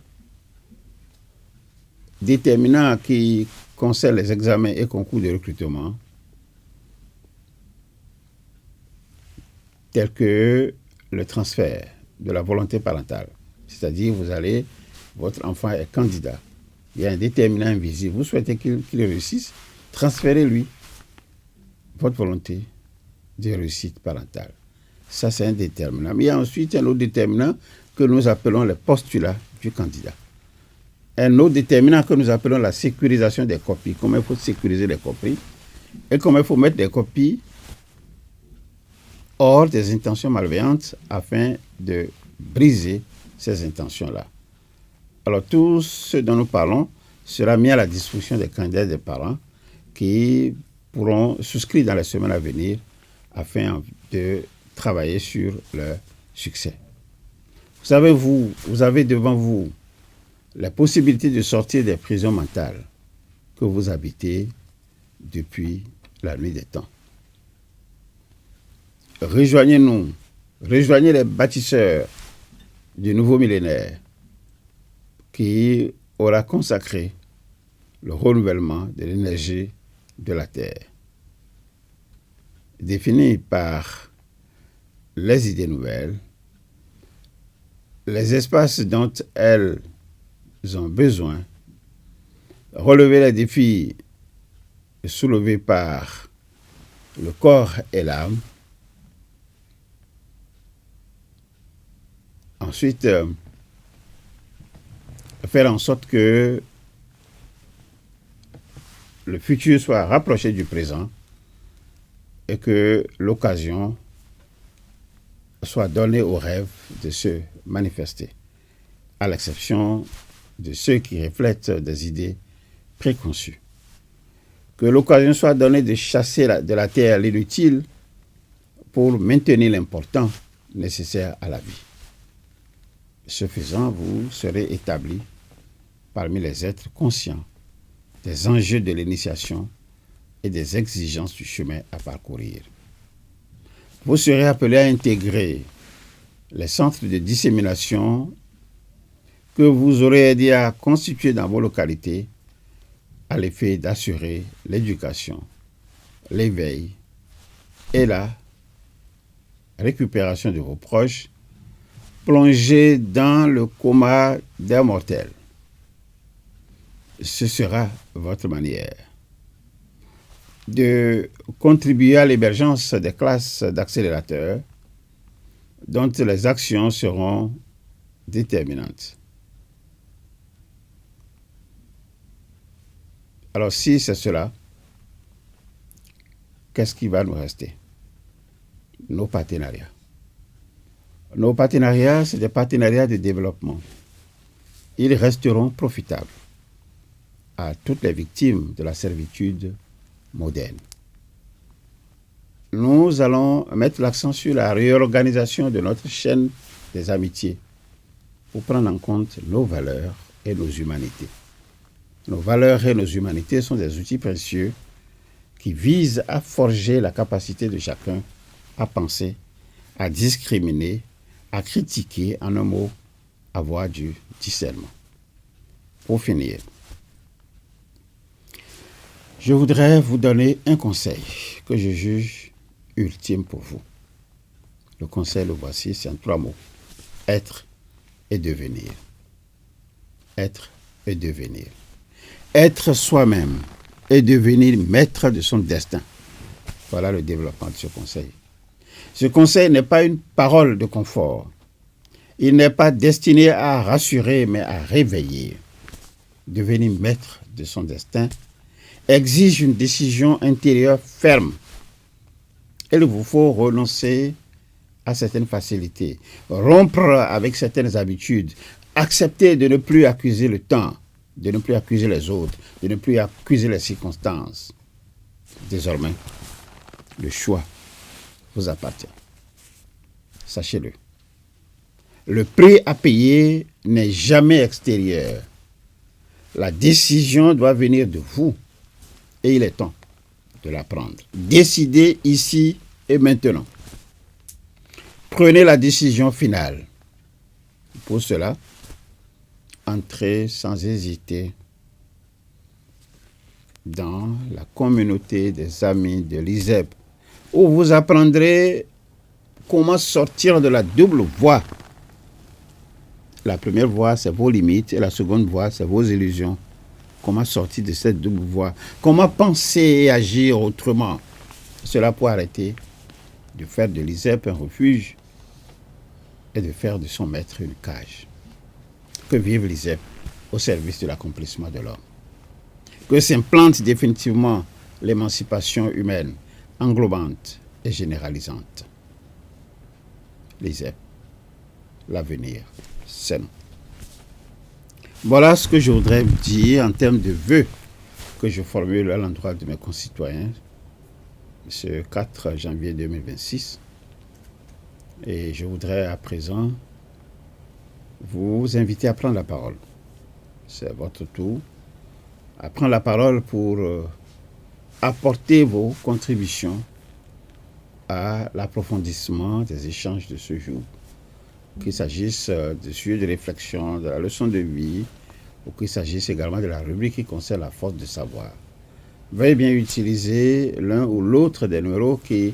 déterminants qui concernent les examens et concours de recrutement, tels que le transfert de la volonté parentale. C'est-à-dire, votre enfant est candidat. Il y a un déterminant invisible. Vous souhaitez qu'il réussisse, transférez-lui votre volonté de réussite parentale. Ça, c'est un déterminant. Mais il y a ensuite un autre déterminant que nous appelons les postulats du candidat. Un autre déterminant que nous appelons la sécurisation des copies. Comment il faut sécuriser les copies et comment il faut mettre des copies hors des intentions malveillantes afin de briser ces intentions-là. Alors, tout ce dont nous parlons sera mis à la disposition des candidats et des parents qui pourront souscrire dans les semaines à venir afin de travailler sur leur succès. Vous savez, vous avez devant vous la possibilité de sortir des prisons mentales que vous habitez depuis la nuit des temps. Rejoignez-nous, rejoignez les bâtisseurs du nouveau millénaire qui aura consacré le renouvellement de l'énergie de la Terre, définie par les idées nouvelles, les espaces dont elles ont besoin, relever les défis soulevés par le corps et l'âme. Ensuite, faire en sorte que le futur soit rapproché du présent et que l'occasion soit donnée aux rêves de se manifester, à l'exception de ceux qui reflètent des idées préconçues. Que l'occasion soit donnée de chasser de la terre l'inutile pour maintenir l'important nécessaire à la vie. Ce faisant, vous serez établis parmi les êtres conscients des enjeux de l'initiation et des exigences du chemin à parcourir. Vous serez appelé à intégrer les centres de dissémination que vous aurez aidé à constituer dans vos localités à l'effet d'assurer l'éducation, l'éveil et la récupération de vos proches plongés dans le coma des mortels. Ce sera votre manière de contribuer à l'émergence des classes d'accélérateurs dont les actions seront déterminantes. Alors si c'est cela, qu'est-ce qui va nous rester? Nos partenariats. Nos partenariats, c'est des partenariats de développement. Ils resteront profitables à toutes les victimes de la servitude moderne. Nous allons mettre l'accent sur la réorganisation de notre chaîne des amitiés pour prendre en compte nos valeurs et nos humanités. Nos valeurs et nos humanités sont des outils précieux qui visent à forger la capacité de chacun à penser, à discriminer, à critiquer, en un mot, avoir du discernement. Pour finir, je voudrais vous donner un conseil que je juge ultime pour vous. Le conseil, le voici, c'est en 3 mots. Être et devenir. Être et devenir. Être soi-même et devenir maître de son destin. Voilà le développement de ce conseil. Ce conseil n'est pas une parole de confort. Il n'est pas destiné à rassurer, mais à réveiller. Devenir maître de son destin exige une décision intérieure ferme. Il vous faut renoncer à certaines facilités, rompre avec certaines habitudes, accepter de ne plus accuser le temps, de ne plus accuser les autres, de ne plus accuser les circonstances. Désormais, le choix vous appartient. Sachez-le. Le prix à payer n'est jamais extérieur. La décision doit venir de vous et il est temps de la prendre. Décidez ici et maintenant. Prenez la décision finale. Pour cela, entrez sans hésiter dans la communauté des amis de l'ISEP, où vous apprendrez comment sortir de la double voie. La première voie, c'est vos limites, et la seconde voie, c'est vos illusions. Comment sortir de cette double voie? Comment penser et agir autrement? Cela pour arrêter de faire de l'ISEP un refuge et de faire de son maître une cage. Que vive l'ISEP au service de l'accomplissement de l'homme. Que s'implante définitivement l'émancipation humaine, englobante et généralisante. L'ISEP, l'avenir, c'est nous. Voilà ce que je voudrais dire en termes de vœux que je formule à l'endroit de mes concitoyens ce 4 janvier 2026. Et je voudrais à présent vous inviter à prendre la parole. C'est votre tour. À prendre la parole pour apporter vos contributions à l'approfondissement des échanges de ce jour. Qu'il s'agisse de sujets de réflexion, de la leçon de vie, ou qu'il s'agisse également de la rubrique qui concerne la force de savoir. Veuillez bien utiliser l'un ou l'autre des numéros qui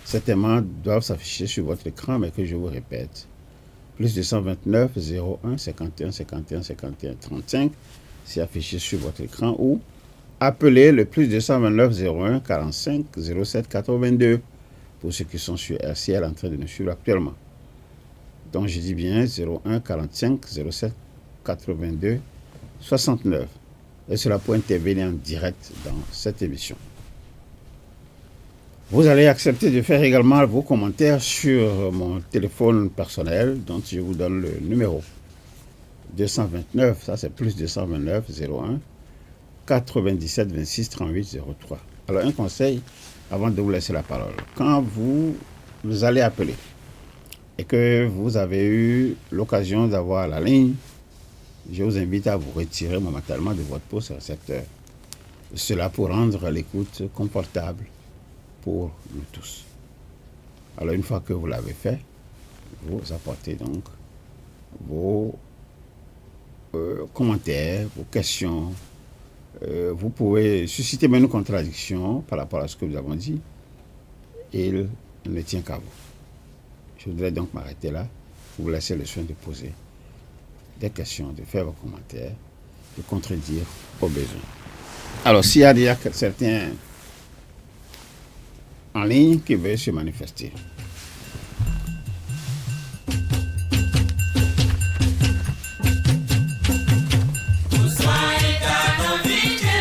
certainement doivent s'afficher sur votre écran, mais que je vous répète. Plus 229 01 51 51 51 35, c'est affiché sur votre écran, ou appelez le plus 229 01 45 07 82 pour ceux qui sont sur RCL en train de nous suivre actuellement. Donc je dis bien 01 45 07 82 69. Et cela pour intervenir en direct dans cette émission. Vous allez accepter de faire également vos commentaires sur mon téléphone personnel, dont je vous donne le numéro. 229, ça c'est plus 229 01 97 26 38 03. Alors un conseil avant de vous laisser la parole. Quand vous allez appeler et que vous avez eu l'occasion d'avoir la ligne, je vous invite à vous retirer momentanément de votre poste récepteur. Cela pour rendre l'écoute confortable pour nous tous. Alors une fois que vous l'avez fait, vous apportez donc vos commentaires, vos questions. Vous pouvez susciter même une contradiction par rapport à ce que nous avons dit. Il ne tient qu'à vous. Je voudrais donc m'arrêter là. Vous laisser le soin de poser des questions, de faire vos commentaires, de contredire au besoin. Alors, s'il y a déjà certains en ligne qui veulent se manifester.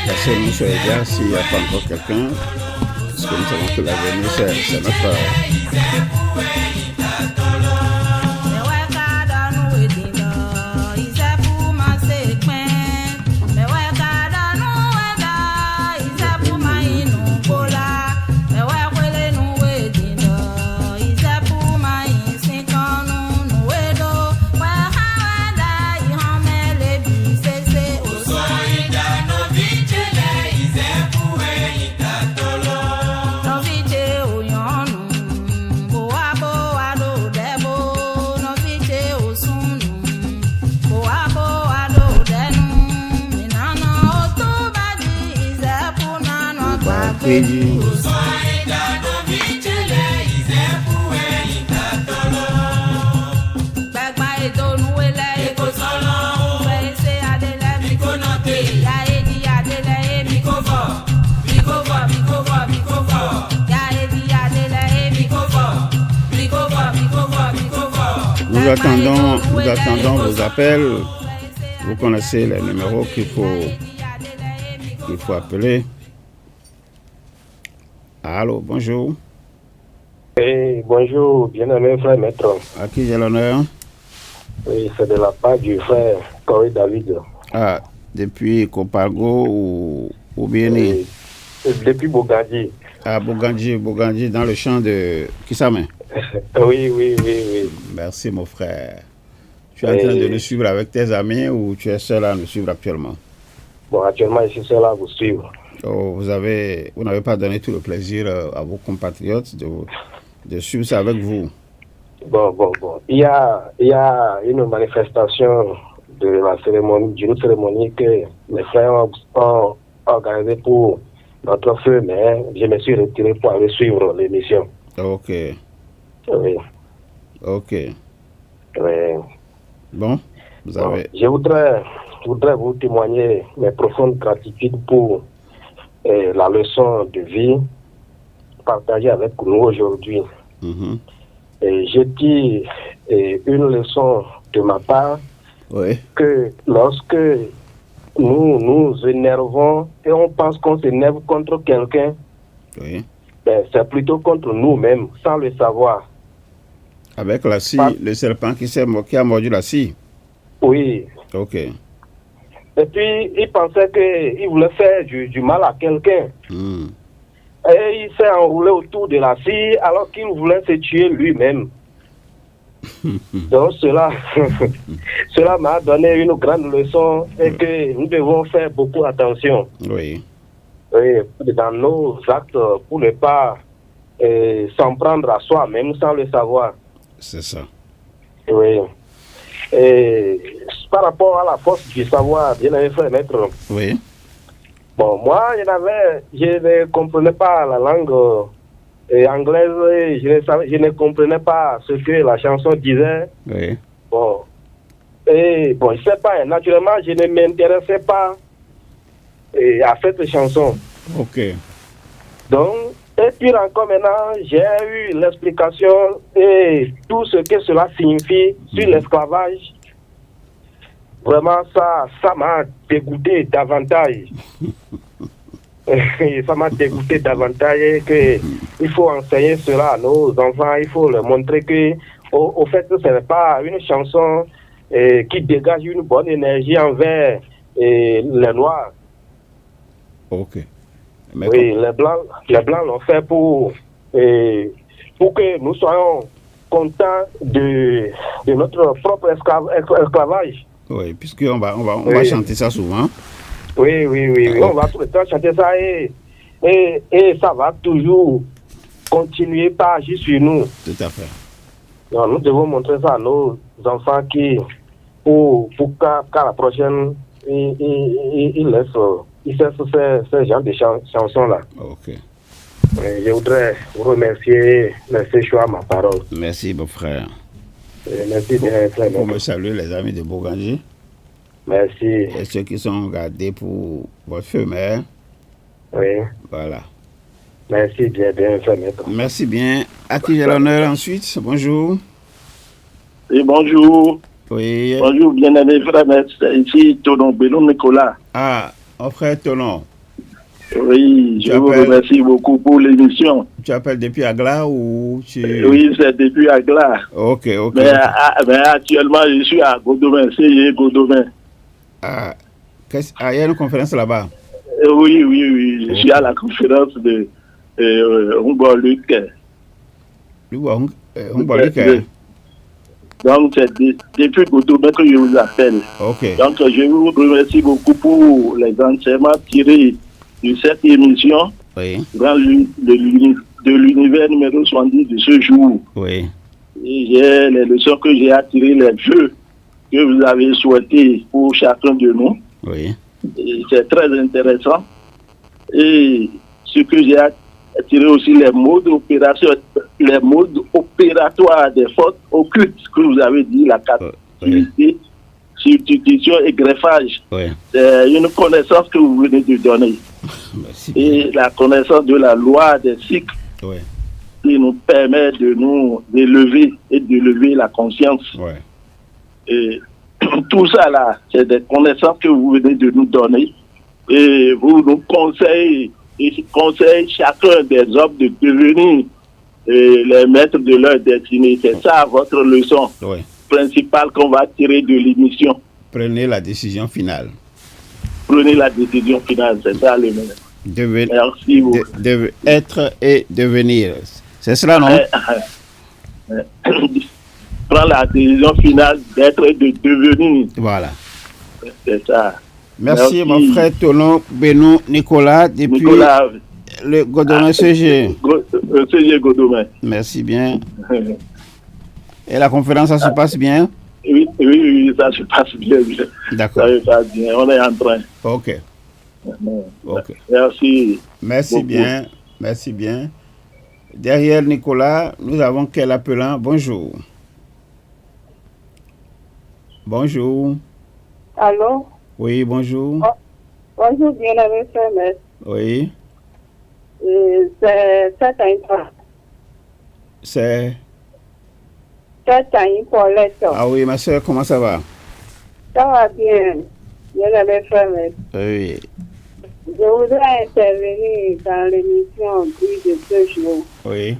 Laissez-nous sur les gars s'il n'y a pas encore quelqu'un, parce que nous savons que l'avenir, c'est notre... Nous attendons vos appels. Vous connaissez les numéros qu'il faut appeler. Allô, bonjour. Oui, bonjour, bien-aimé frère maître. À qui j'ai l'honneur? Oui, c'est de la part du frère Corey David. Ah, depuis Copago ou Bieni? Depuis Bogandji. Ah, Bogandji, dans le champ de Kisame. Oui. Merci, mon frère. Tu es en train de nous suivre avec tes amis ou tu es seul à nous suivre actuellement? Bon, actuellement, je suis seul à vous suivre. Oh, vous n'avez pas donné tout le plaisir à vos compatriotes de suivre ça avec vous? Bon. Il y a une manifestation d'une cérémonie que les frères ont organisée pour notre feu, mais je me suis retiré pour aller suivre l'émission. Ok. Oui. Ok. Oui. Bon, vous avez... Je voudrais vous témoigner mes profondes gratitudes pour la leçon de vie partagée avec nous aujourd'hui. Mm-hmm. Et j'ai dit une leçon de ma part, oui, que lorsque nous nous énervons et on pense qu'on s'énerve contre quelqu'un, oui, ben, c'est plutôt contre nous-mêmes, sans le savoir. Avec la scie, le serpent qui a mordu la scie? Oui. Ok. Et puis, il pensait qu'il voulait faire du mal à quelqu'un. Mm. Et il s'est enroulé autour de la scie alors qu'il voulait se tuer lui-même. Donc cela m'a donné une grande leçon et que nous devons faire beaucoup attention. Oui. Dans nos actes pour ne pas s'en prendre à soi-même sans le savoir. C'est ça. Oui. Et par rapport à la force du savoir, bien aimé frère maître. Oui. Bon, moi, je ne comprenais pas la langue anglaise, je ne comprenais pas ce que la chanson disait. Oui. Bon. Et bon, je sais pas, naturellement, je ne m'intéressais pas à cette chanson. Ok. Donc, et puis encore maintenant, j'ai eu l'explication et tout ce que cela signifie sur l'esclavage. Vraiment, ça m'a dégoûté davantage. Ça m'a dégoûté davantage qu'il faut enseigner cela à nos enfants. Il faut leur montrer que, au fait, ce n'est pas une chanson qui dégage une bonne énergie envers les Noirs. Ok. Mais oui, les Blancs l'ont fait pour que nous soyons contents de notre propre esclavage. Oui, puisqu'on va chanter ça souvent. Oui, oui, oui, oui. On va tout le temps chanter ça et ça va toujours continuer par agir sur nous. Tout à fait. Non, nous devons montrer ça à nos enfants qui, pour qu'à la prochaine, ils laissent ce genre de chansons-là. Ok. Je voudrais vous remercier, laisser choix ma parole. Merci, mon frère. Merci bien, frère. Pour me saluer les amis de Bourganji. Merci. Et ceux qui sont gardés pour votre feu mère. Oui. Voilà. Merci bien, frère maître. Merci bien. À qui j'ai l'honneur ensuite? Bonjour. Et bonjour. Oui. Bonjour, bien-aimé frère maître. Ici, Tonon Benoît Nicolas. Ah, mon frère Tonon. Oui, je vous remercie beaucoup pour l'émission. Tu appelles depuis Agla ou tu... Oui, c'est depuis Agla. Ok. Mais actuellement, je suis à Godomain, c'est Godomain. Ah, il y a une conférence là-bas? Oui. Je suis à la conférence de Humboldt. Humboldt. Donc, c'est depuis Godomain que je vous appelle. Ok. Donc, je vous remercie beaucoup pour les enseignements tirés de cette émission, oui, de l'univers numéro 70 de ce jour. Oui. Et j'ai les leçons que j'ai attirées, les vœux que vous avez souhaités pour chacun de nous. Oui. Et c'est très intéressant. Et ce que j'ai attiré aussi, les modes opératoires des fautes occultes que vous avez dit, la captivité, substitution et greffage. Oui. C'est une connaissance que vous venez de donner. Merci. Et la connaissance de la loi des cycles, oui, qui nous permet de nous élever et d'élever la conscience. Oui. Et tout ça là, c'est des connaissances que vous venez de nous donner. Et vous nous conseillez chacun des hommes de devenir les maîtres de leur destinée. C'est ça votre leçon principale qu'on va tirer de l'émission. Prenez la décision finale. Prenez la décision finale, c'est ça le même. Merci beaucoup. Être et devenir. C'est cela, non? Prends la décision finale d'être et de devenir. Voilà. C'est ça. Merci, mon frère Tonon Benoît Nicolas, depuis le Godomain CG. CG Godomain. Merci bien. Et la conférence, ça se passe bien? Oui, ça se passe bien. D'accord. Ça se passe bien, on est en train. Ok. Merci. Merci beaucoup. bien. Merci bien. Derrière Nicolas, nous avons quel appelant? Bonjour. Bonjour. Allô? Oui, bonjour. Bonjour, bien-aimé frère maître. Oui. C'est Paulette. C'est Paulette. Ah oui, ma soeur, comment ça va? Ça va bien, bien-aimé frère maître. Oui. Je voudrais intervenir dans l'émission de ce jour. Oui.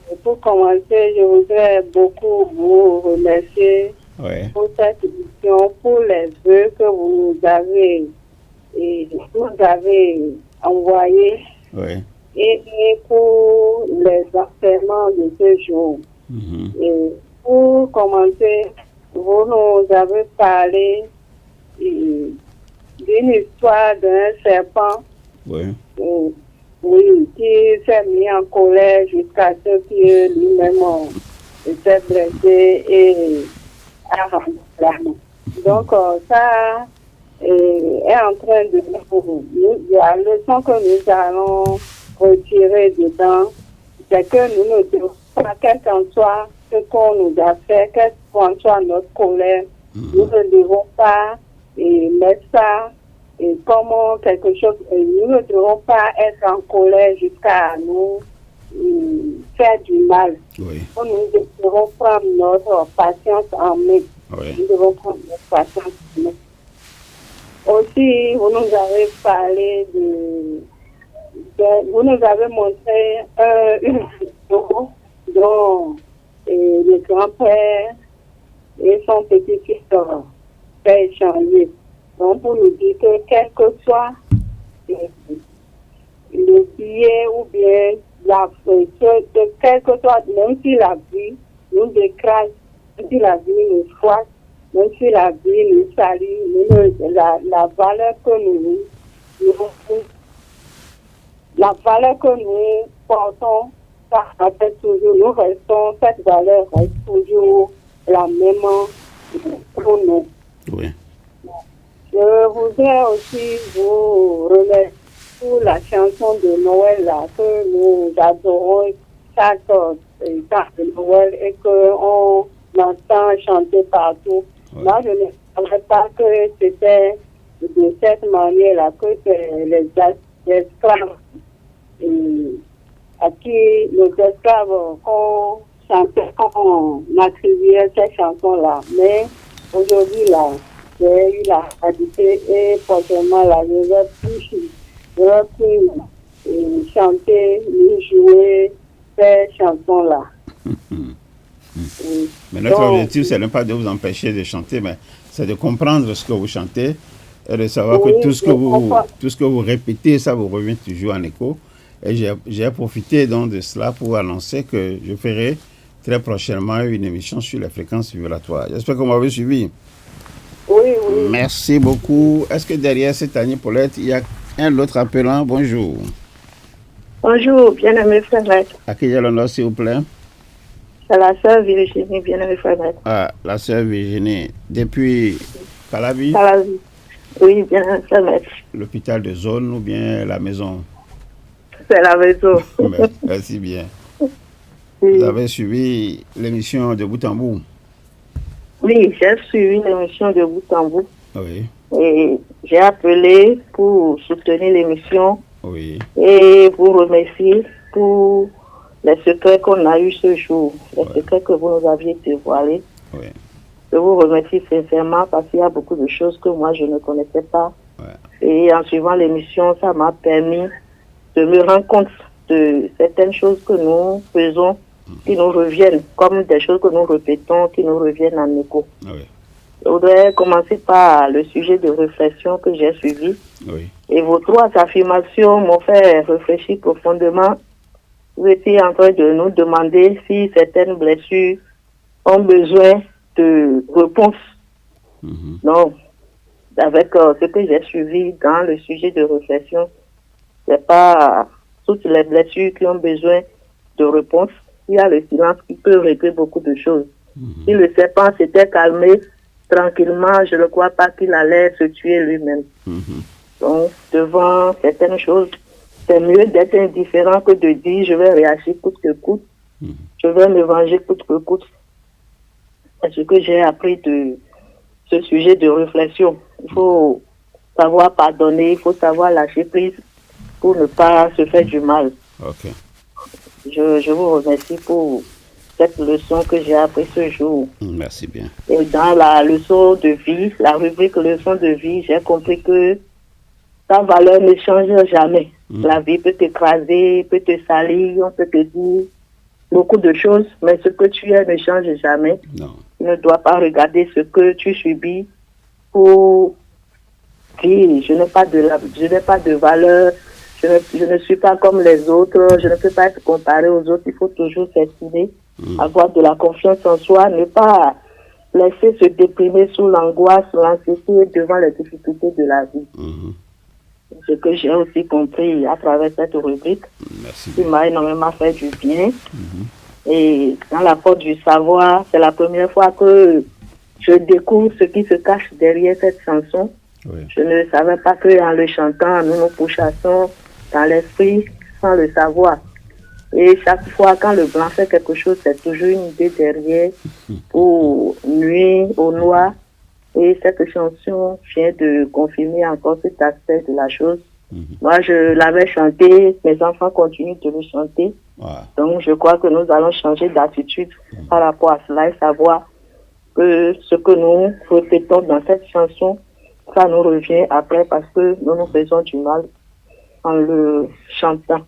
Et pour commencer, je voudrais beaucoup vous remercier pour cette émission, pour les vœux que vous nous avez envoyés et pour les enseignements de ce jour. Et pour commencer, vous nous avez parlé d'une histoire d'un serpent qui s'est mis en colère jusqu'à ce qu'il lui-même était blessé et a rendu l'âme. Donc ça est en train de la leçon que nous allons retirer dedans, c'est que nous ne devons pas, quel qu'en soit ce qu'on nous a fait, quelle qu'en soit notre colère, nous ne devons pas mettre ça comme quelque chose, nous ne devons pas être en colère jusqu'à nous faire du mal. Nous devons prendre notre patience en main. Nous devons prendre notre patience en main. Aussi, vous nous avez parlé vous nous avez montré une vidéo dont le grand-père et son petit-fils ont échangé. Donc, pour nous dire que quel que soit le billet ou bien quel que soit, même si la vie nous écrase, même si la vie nous froisse, même si la vie nous salue, la valeur que la valeur que nous portons, ça reste toujours, cette valeur reste toujours la même pour nous. Oui. Je voudrais aussi vous remercier pour la chanson de Noël là, que nous adorons chaque temps de Noël et qu'on entend chanter partout. Ouais. Moi, je ne savais pas que c'était de cette manière-là que c'est les esclaves à qui les esclaves qu'on chantait, qu'on attribuait ces chansons-là. Mais aujourd'hui, là, j'ai eu la qualité et forcément, là, je vais plus chanter, ni jouer ces chansons-là. Mais notre objectif, c'est non pas de vous empêcher de chanter, mais c'est de comprendre ce que vous chantez et de savoir que tout ce que vous répétez, ça vous revient toujours en écho. Et j'ai profité donc de cela pour annoncer que je ferai très prochainement une émission sur les fréquences vibratoires. J'espère que vous m'avez suivi. Oui, oui. Merci beaucoup. Est-ce que derrière cette Annie Paulette, il y a un autre appelant? Bonjour. Bonjour, bien-aimé frère Maître. À qui j'ai l'honneur, s'il vous plaît? C'est la sœur Virginie, bien-aimé frère Maître. Ah, la sœur Virginie. Depuis Calavi? Calavi. Oui, bien-aimé frère Maître. L'hôpital de zone ou bien la maison? C'est la maison. Merci bien. Oui. Vous avez suivi l'émission de bout en bout? Oui, j'ai suivi l'émission de bout en bout. Oui. Et j'ai appelé pour soutenir l'émission. Oui. Et vous remercier pour les secrets qu'on a eus ce jour, les secrets que vous nous aviez dévoilés. Oui. Je vous remercie sincèrement parce qu'il y a beaucoup de choses que moi je ne connaissais pas. Ouais. Et en suivant l'émission, ça m'a permis de me rendre compte de certaines choses que nous faisons qui nous reviennent, comme des choses que nous répétons, qui nous reviennent en écho. Oui. Je voudrais commencer par le sujet de réflexion que j'ai suivi. Oui. Et vos trois affirmations m'ont fait réfléchir profondément. Vous étiez en train de nous demander si certaines blessures ont besoin de réponse. Non. Avec ce que j'ai suivi dans le sujet de réflexion, c'est pas toutes les blessures qui ont besoin de réponse. Il y a le silence qui peut régler beaucoup de choses. Si le serpent s'était calmé tranquillement, je ne crois pas qu'il allait se tuer lui-même. Donc, devant certaines choses, c'est mieux d'être indifférent que de dire je vais réagir coûte que coûte. Je vais me venger coûte que coûte. C'est ce que j'ai appris de ce sujet de réflexion. Il faut savoir pardonner, il faut savoir lâcher prise pour ne pas se faire du mal. Ok. Je vous remercie pour cette leçon que j'ai appris ce jour. Merci bien. Et dans la leçon de vie, la rubrique leçon de vie, j'ai compris que ta valeur ne change jamais. La vie peut t'écraser, peut te salir, on peut te dire beaucoup de choses, mais ce que tu es ne change jamais. Non. Tu ne dois pas regarder ce que tu subis pour dire je n'ai pas de valeur, je ne suis pas comme les autres, je ne peux pas être comparé aux autres. Il faut toujours s'estimer, avoir de la confiance en soi, ne pas laisser se déprimer sous l'angoisse, l'anxiété devant les difficultés de la vie. Ce que j'ai aussi compris à travers cette rubrique, qui m'a énormément fait du bien. Et dans la porte du savoir, c'est la première fois que je découvre ce qui se cache derrière cette chanson. Oui. Je ne savais pas qu'en le chantant, nous nous pourchassons dans l'esprit sans le savoir. Et chaque fois, quand le blanc fait quelque chose, c'est toujours une idée derrière pour nuire au noir. Et cette chanson vient de confirmer encore cet aspect de la chose. Moi, je l'avais chanté, mes enfants continuent de le chanter. Donc, je crois que nous allons changer d'attitude par rapport à cela et savoir que ce que nous répétons dans cette chanson, ça nous revient après parce que nous nous faisons du mal en le chantant.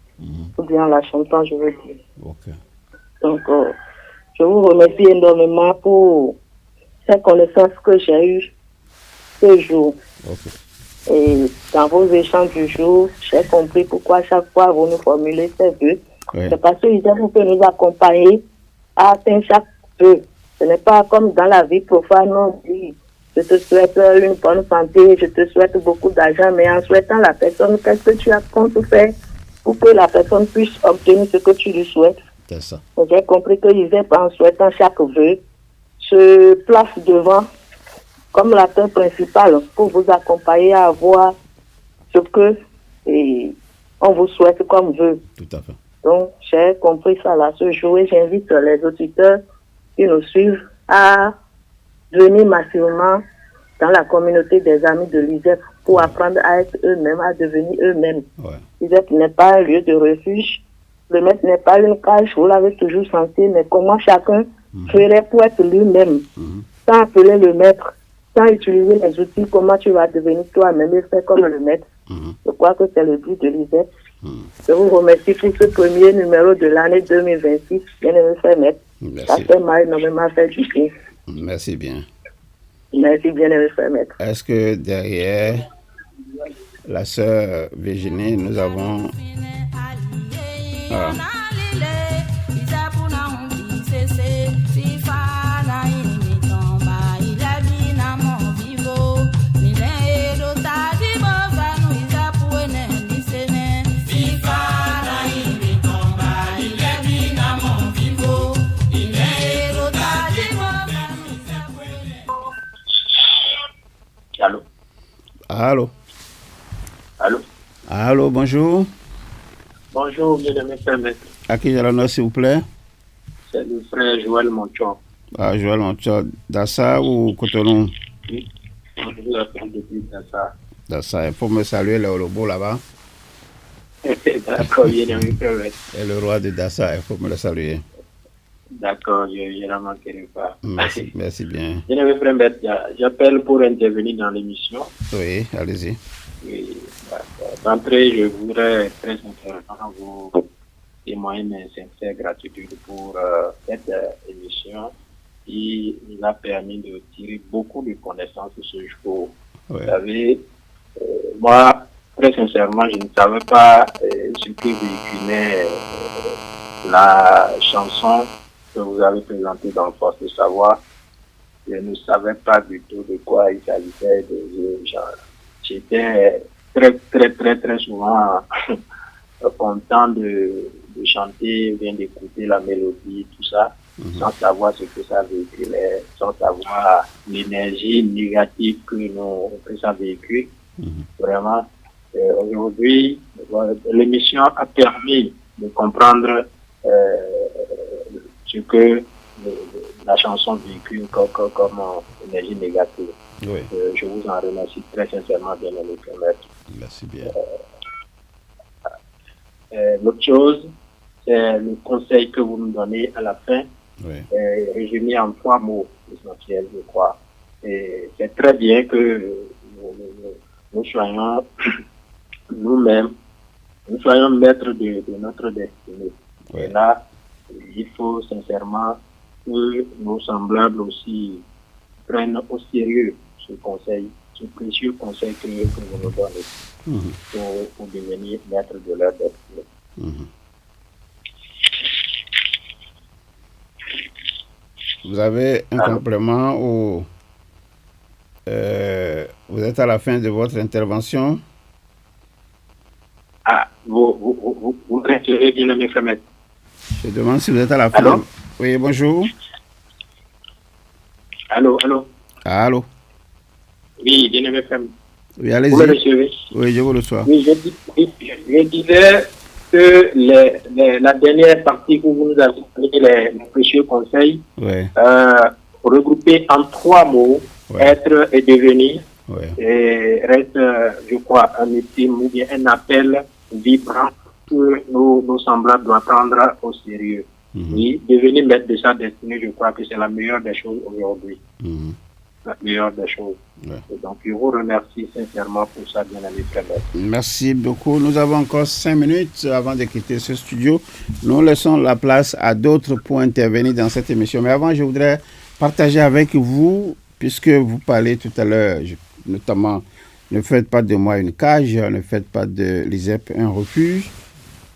Ou bien en la chantant, je veux dire. Donc, je vous remercie énormément pour cette connaissance que j'ai eue ce jour. Et dans vos échanges du jour, j'ai compris pourquoi chaque fois vous nous formulez ces vœux. C'est parce que vous pouvez nous accompagner à atteindre chaque vœu. Ce n'est pas comme dans la vie profane, on dit je te souhaite une bonne santé, je te souhaite beaucoup d'argent, mais en souhaitant la personne, qu'est-ce que tu as compte faire pour que la personne puisse obtenir ce que tu lui souhaites? C'est ça. J'ai compris que Lisette, en souhaitant chaque vœu, se place devant comme l'acteur principal pour vous accompagner à avoir ce que on vous souhaite comme vœu. Tout à fait. Donc, j'ai compris ça là ce jour et j'invite les auditeurs qui nous suivent à venir massivement dans la communauté des amis de Lisette pour apprendre à être eux-mêmes, à devenir eux-mêmes. Lisette n'est pas un lieu de refuge. Le maître n'est pas une cage, vous l'avez toujours senti, mais comment chacun ferait pour être lui-même, sans appeler le maître, sans utiliser les outils, comment tu vas devenir toi-même et faire comme le maître. Je crois que c'est le but de Lisette. Je vous remercie pour ce premier numéro de l'année 2026. Bien-aimé frère maître. Ça fait mal énormément fait du bien. Merci bien. Merci bien-aimé frère maître. Est-ce que derrière la sœur Virginie, nous avons... Ah. Allô? Allô? Allô? Allô, bonjour. Bonjour, bien-aimé frère maître. À qui j'ai l'honneur, s'il vous plaît? C'est le frère Joël Monchon. Ah, Joël Monchon. Dassa ou Cotonou? Oui, je vous appelle depuis Dassa. Dassa, il faut me saluer le Olobo là-bas. D'accord, bien-aimé frère maître. Et le roi de Dassa, il faut me le saluer. D'accord, je ne manquerai pas. Merci, merci bien. Bien-aimé frère maître, j'appelle pour intervenir dans l'émission. Oui, allez-y. Oui, d'entrée, je voudrais très sincèrement vous témoigner mes sincères gratitudes pour cette émission qui nous a permis de tirer beaucoup de connaissances ce jour. Ouais. Vous savez, moi, très sincèrement, je ne savais pas ce que véhiculait la chanson que vous avez présentée dans Force de Savoir. Je ne savais pas du tout de quoi il s'agissait de genre. J'étais très souvent content de chanter, bien d'écouter la mélodie, tout ça, sans savoir ce que ça véhiculait, sans savoir l'énergie négative que ça véhicule. Vraiment, aujourd'hui, l'émission a permis de comprendre ce que la chanson véhicule comme énergie négative. Oui. Je vous en remercie très sincèrement, bien-aimé frère maître. Merci bien. L'autre chose, c'est le conseil que vous nous donnez à la fin, résumé en 3 mots essentiels, je crois. Et c'est très bien que nous soyons nous-mêmes, nous soyons maîtres de notre destinée. Et là, il faut sincèrement que nos semblables aussi prennent au sérieux ce conseil, ce précieux conseil que vous nous donnez pour devenir maître de leur destinée. Vous avez un complément ou vous êtes à la fin de votre intervention? Ah, vous retirez bien le frère maître. Je demande si vous êtes à la fin. Allô? Oui, bonjour. Allô? Allô? Oui, bien aimé frère. Oui, allez-y. Vous me recevez? Oui, je vous reçois. Oui, je disais que la dernière partie où vous nous avez donné les précieux conseils, regroupés en 3 mots, être et devenir, et reste, je crois, un ultime ou bien un appel vibrant que nos semblables doivent prendre au sérieux. Oui, devenir maître de sa destinée, je crois que c'est la meilleure des choses aujourd'hui. La meilleure des choses. Et donc, je vous remercie sincèrement pour ça, bien aimé frère. Merci beaucoup. Nous avons encore 5 minutes avant de quitter ce studio. Nous laissons la place à d'autres pour intervenir dans cette émission. Mais avant, je voudrais partager avec vous, puisque vous parlez tout à l'heure, notamment, ne faites pas de moi une cage, ne faites pas de l'ISEP un refuge.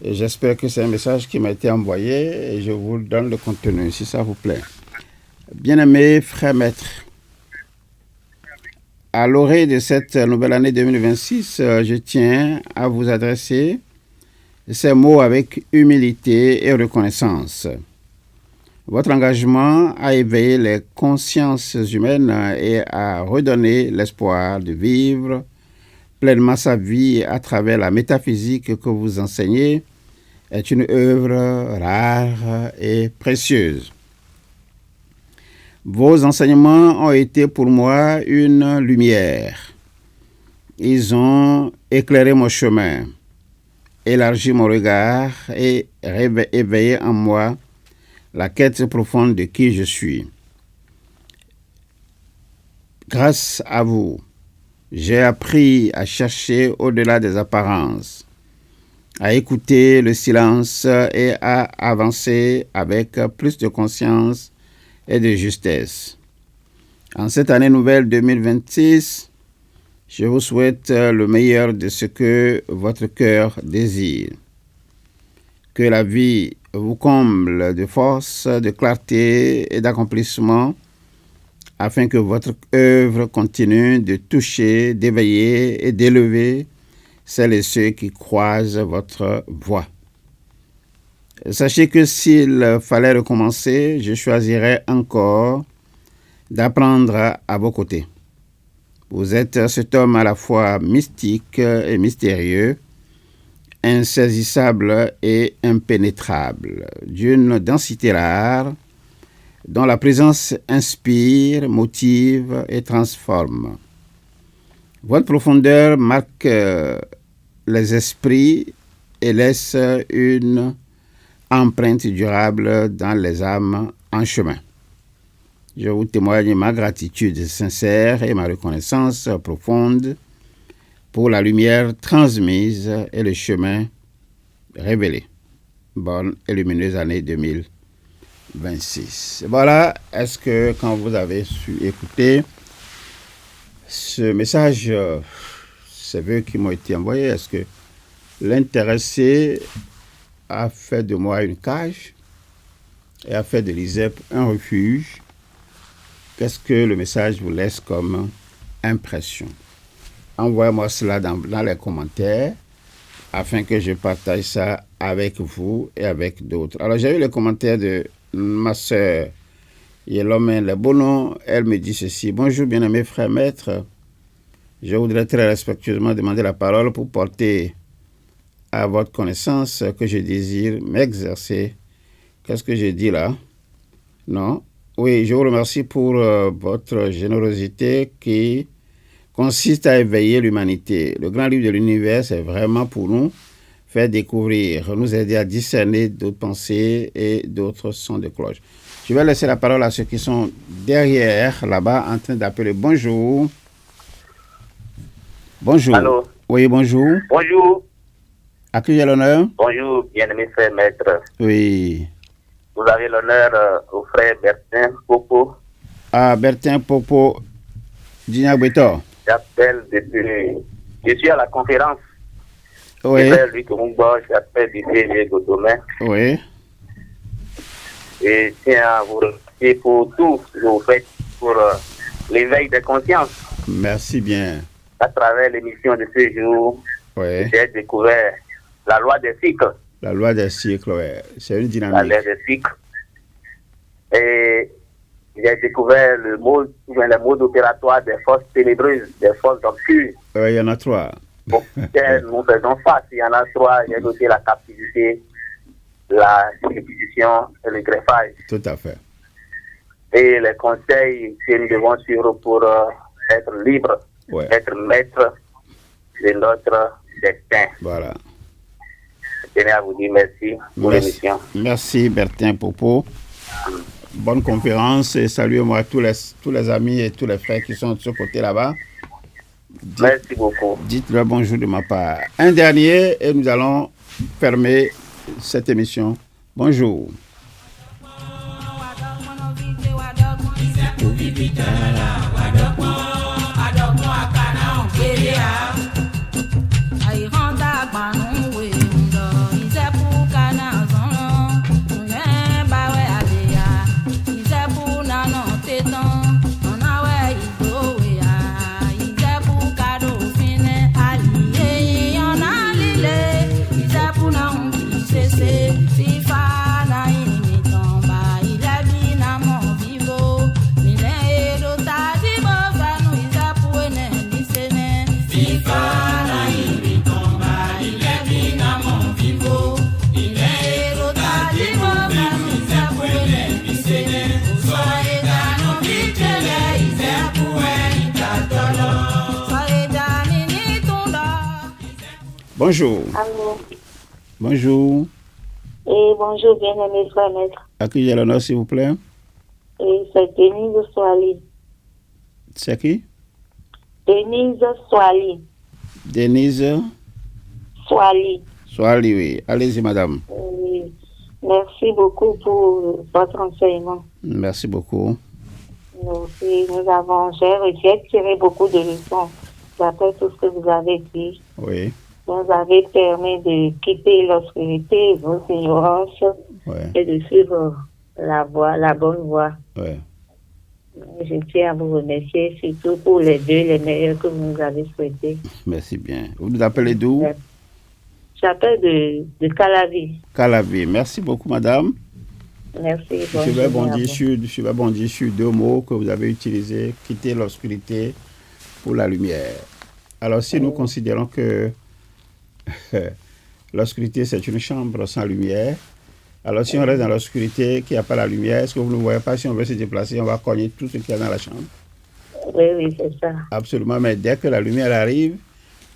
Et j'espère que c'est un message qui m'a été envoyé et je vous donne le contenu, si ça vous plaît. Bien-aimé frère maître, À l'orée de cette nouvelle année 2026, je tiens à vous adresser ces mots avec humilité et reconnaissance. Votre engagement à éveiller les consciences humaines et à redonner l'espoir de vivre pleinement sa vie à travers la métaphysique que vous enseignez est une œuvre rare et précieuse. Vos enseignements ont été pour moi une lumière. Ils ont éclairé mon chemin, élargi mon regard et éveillé en moi la quête profonde de qui je suis. Grâce à vous, j'ai appris à chercher au-delà des apparences, à écouter le silence et à avancer avec plus de conscience et de justesse. En cette année nouvelle 2026, je vous souhaite le meilleur de ce que votre cœur désire. Que la vie vous comble de force, de clarté et d'accomplissement, afin que votre œuvre continue de toucher, d'éveiller et d'élever celles et ceux qui croisent votre voie. Sachez que s'il fallait recommencer, je choisirais encore d'apprendre à vos côtés. Vous êtes cet homme à la fois mystique et mystérieux, insaisissable et impénétrable, d'une densité rare, dont la présence inspire, motive et transforme. Votre profondeur marque les esprits et laisse une empreinte durable dans les âmes en chemin. Je vous témoigne ma gratitude sincère et ma reconnaissance profonde pour la lumière transmise et le chemin révélé. Bonne et lumineuse année 2026. Voilà, est-ce que quand vous avez su écouter ce message, ces vœux qui m'ont été envoyés, est-ce que l'intéressé a fait de moi une cage et a fait de l'ISEP un refuge? Qu'est-ce que le message vous laisse comme impression? Envoyez-moi cela dans les commentaires afin que je partage ça avec vous et avec d'autres. Alors, j'ai eu les commentaires de ma sœur Yelomène Lebonon. Elle me dit ceci. Bonjour, bien-aimé frère maître. Je voudrais très respectueusement demander la parole pour porter à votre connaissance que je désire m'exercer. Qu'est-ce que j'ai dit là? Non. Oui, je vous remercie pour votre générosité qui consiste à éveiller l'humanité. Le grand livre de l'univers, c'est vraiment pour nous faire découvrir, nous aider à discerner d'autres pensées et d'autres sons de cloche. Je vais laisser la parole à ceux qui sont derrière, là-bas, en train d'appeler. Bonjour. Bonjour. Allô. Oui, bonjour. Bonjour. À qui j'ai l'honneur? Bonjour, bien-aimé frère maître. Oui. Vous avez l'honneur au frère Bertin Popo. Ah, Bertin Popo, Dina-Beto. J'appelle depuis... Je suis à la conférence. Oui. Frère Luc Mungbo, j'appelle du CG Godomé. Oui. Et tiens à vous remercier pour tout ce que vous faites pour l'éveil des consciences. Merci bien. À travers l'émission de ce jour, Oui. j'ai découvert la loi des cycles. La loi des cycles, oui. C'est une dynamique. La loi des cycles. Et j'ai découvert le mode opératoire des forces ténébreuses, des forces obscures. Oui, il y en a 3. Auxquelles nous faisons face. Il y en a 3. J'ai noté la captivité, la substitution et le greffage. Tout à fait. Et les conseils que nous devons suivre pour être libres, être maîtres de notre destin. Voilà. Je tenais à vous dire merci pour l'émission. Merci Bertin Popo. Bonne conférence et saluez-moi tous les amis et tous les frères qui sont de ce côté là-bas. Merci beaucoup. Dites-le bonjour de ma part. Un dernier et nous allons fermer cette émission. Bonjour. Bonjour. Allô. Bonjour. Et bonjour, bien-aimé frère maître. À qui j'ai l'honneur, s'il vous plaît? Et c'est Denise Soali. C'est qui? Denise Soali. Denise Soali. Soali, oui. Allez-y, madame. Oui. Merci beaucoup pour votre enseignement. Merci beaucoup. J'ai tiré beaucoup de leçons d'après tout ce que vous avez dit. Oui. Vous avez permis de quitter l'obscurité, vos ignorances, et de suivre la bonne voie. Oui. Je tiens à vous remercier, surtout pour les meilleurs que vous nous avez souhaités. Merci bien. Vous nous appelez d'où? J'appelle de Calavi. Calavi. Merci beaucoup, madame. Merci. Je vais bondir sur deux mots que vous avez utilisés, quitter l'obscurité pour la lumière. Alors, si nous considérons que l'obscurité, c'est une chambre sans lumière, alors si on reste dans l'obscurité, qu'il n'y a pas la lumière, est-ce que vous ne voyez pas, si on veut se déplacer, on va cogner tout ce qu'il y a dans la chambre? Oui, c'est ça. Absolument, mais dès que la lumière arrive,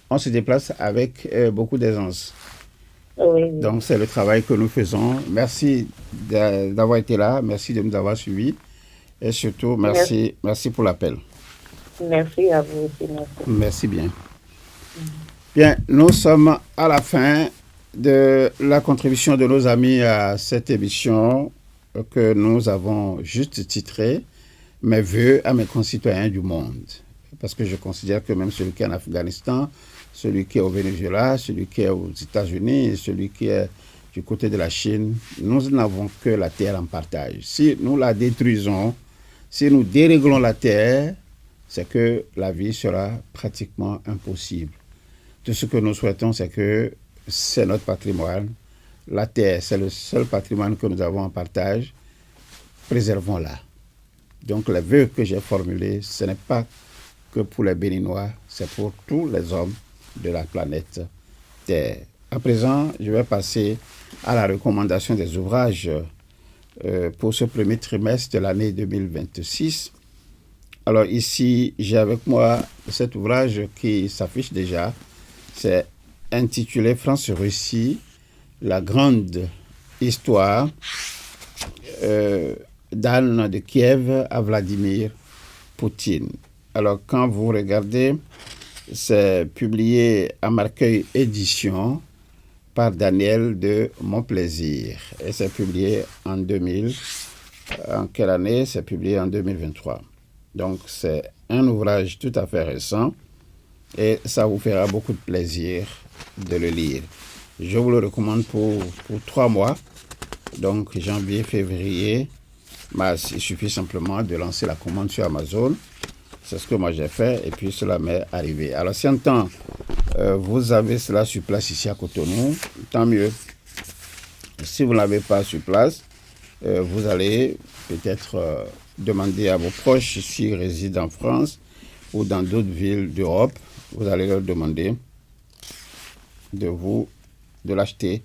on se déplace avec beaucoup d'aisance. Oui. Donc, c'est le travail que nous faisons. Merci d'avoir été là. Merci de nous avoir suivis. Et surtout, merci pour l'appel. Merci à vous aussi. Merci bien. Bien, nous sommes à la fin de la contribution de nos amis à cette émission que nous avons juste titrée « Mes vœux à mes concitoyens du monde ». Parce que je considère que même celui qui est en Afghanistan, celui qui est au Venezuela, celui qui est aux États-Unis, celui qui est du côté de la Chine, nous n'avons que la terre en partage. Si nous la détruisons, si nous déréglons la terre, c'est que la vie sera pratiquement impossible. Tout ce que nous souhaitons, c'est que c'est notre patrimoine. La terre, c'est le seul patrimoine que nous avons en partage. Préservons-la. Donc, les vœux que j'ai formulés, ce n'est pas que pour les Béninois, c'est pour tous les hommes de la planète Terre. À présent, je vais passer à la recommandation des ouvrages pour ce premier trimestre de l'année 2026. Alors ici, j'ai avec moi cet ouvrage qui s'affiche déjà. C'est intitulé « France-Russie, la grande histoire d'Anne de Kiev à Vladimir Poutine ». Alors quand vous regardez, c'est publié à Marcueil Édition par Daniel de Montplaisir. Et c'est publié en 2000. En quelle année? C'est publié en 2023. Donc c'est un ouvrage tout à fait récent et ça vous fera beaucoup de plaisir de le lire. Je vous le recommande pour 3 mois. Donc janvier, février, mars. Il suffit simplement de lancer la commande sur Amazon. C'est ce que moi j'ai fait et puis cela m'est arrivé. Alors si en temps vous avez cela sur place ici à Cotonou, tant mieux. Si vous ne l'avez pas sur place, vous allez peut-être demander à vos proches s'ils résident en France ou dans d'autres villes d'Europe. Vous allez leur demander de l'acheter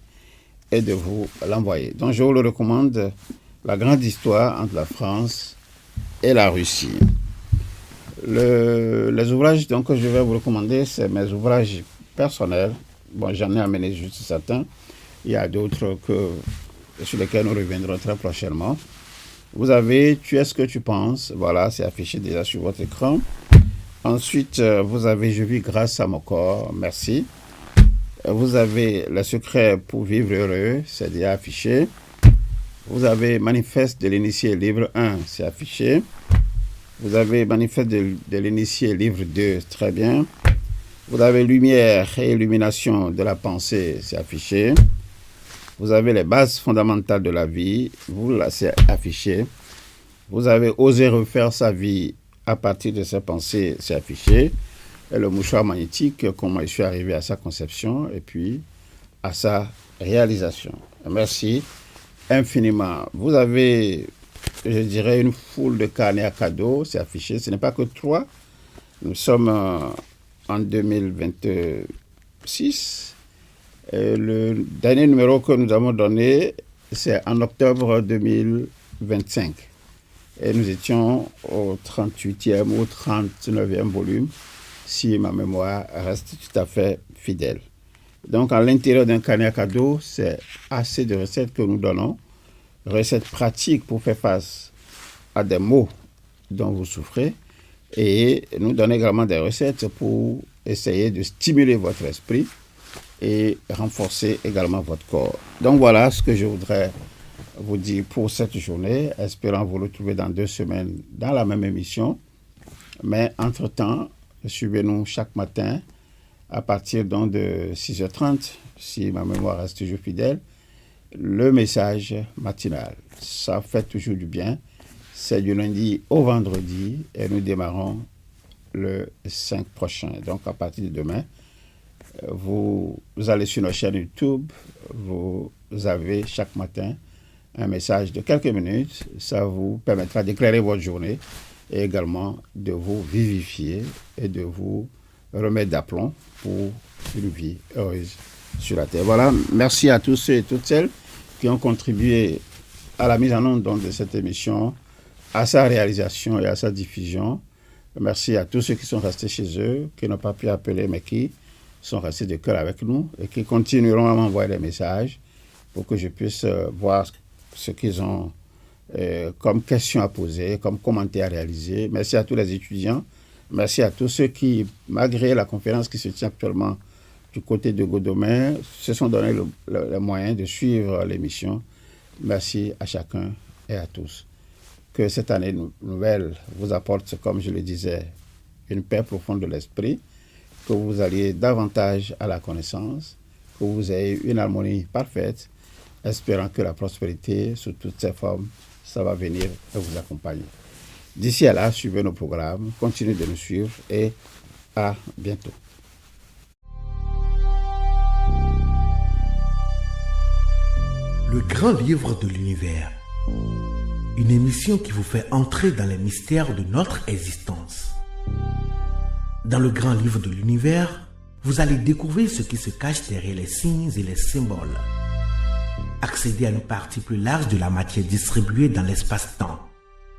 et de vous l'envoyer. Donc je vous le recommande, la grande histoire entre la France et la Russie. Les ouvrages donc, que je vais vous recommander, c'est mes ouvrages personnels. Bon, j'en ai amené juste certains. Il y a d'autres sur lesquels nous reviendrons très prochainement. Vous avez « Tu es ce que tu penses ». Voilà, c'est affiché déjà sur votre écran. Ensuite, vous avez « Je vis grâce à mon corps ». Merci. Vous avez « Le secret pour vivre heureux ». C'est déjà affiché. Vous avez « Manifeste de l'initié, livre 1 ». C'est affiché. Vous avez Manifeste de l'initié, livre 2, très bien. Vous avez Lumière et illumination de la pensée, c'est affiché. Vous avez les bases fondamentales de la vie, c'est affiché. Vous avez Oser refaire sa vie à partir de ses pensées, c'est affiché. Et le mouchoir magnétique, comment je suis arrivé à sa conception et puis à sa réalisation. Merci infiniment. Vous avez, je dirais, une foule de carnets à cadeaux, c'est affiché. Ce n'est pas que 3. Nous sommes en 2026. Le dernier numéro que nous avons donné, c'est en octobre 2025. Et nous étions au 38e ou 39e volume, si ma mémoire reste tout à fait fidèle. Donc, à l'intérieur d'un carnet à cadeaux, c'est assez de recettes que nous donnons, recettes pratiques pour faire face à des maux dont vous souffrez, et nous donnons également des recettes pour essayer de stimuler votre esprit et renforcer également votre corps. Donc, voilà ce que je voudrais vous dire pour cette journée, espérant vous retrouver dans 2 semaines dans la même émission. Mais entre-temps, suivez-nous chaque matin à partir donc de 6h30, si ma mémoire reste toujours fidèle, le message matinal. Ça fait toujours du bien. C'est du lundi au vendredi et nous démarrons le 5 prochain. Donc à partir de demain, vous allez sur notre chaîne YouTube, vous avez chaque matin un message de quelques minutes. Ça vous permettra d'éclairer votre journée et également de vous vivifier et de vous remettre d'aplomb pour une vie heureuse sur la terre. Voilà, merci à tous ceux et toutes celles qui ont contribué à la mise en onde de cette émission, à sa réalisation et à sa diffusion. Merci à tous ceux qui sont restés chez eux, qui n'ont pas pu appeler, mais qui sont restés de cœur avec nous et qui continueront à m'envoyer des messages pour que je puisse voir ce qu'ils ont comme questions à poser, comme commentaires à réaliser. Merci à tous les étudiants. Merci à tous ceux qui, malgré la conférence qui se tient actuellement du côté de Godomé, se sont donné le moyen de suivre l'émission. Merci à chacun et à tous. Que cette année nouvelle vous apporte, comme je le disais, une paix profonde de l'esprit, que vous alliez davantage à la connaissance, que vous ayez une harmonie parfaite, espérant que la prospérité, sous toutes ses formes, ça va venir et vous accompagner. D'ici à là, suivez nos programmes, continuez de nous suivre et à bientôt. Le grand livre de l'univers. Une émission qui vous fait entrer dans les mystères de notre existence. Dans le grand livre de l'univers, vous allez découvrir ce qui se cache derrière les signes et les symboles. Accéder à une partie plus large de la matière distribuée dans l'espace-temps.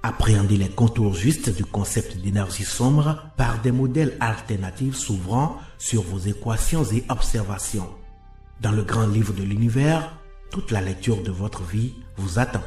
Appréhender les contours justes du concept d'énergie sombre par des modèles alternatifs s'ouvrant sur vos équations et observations. Dans le grand livre de l'univers, toute la lecture de votre vie vous attend.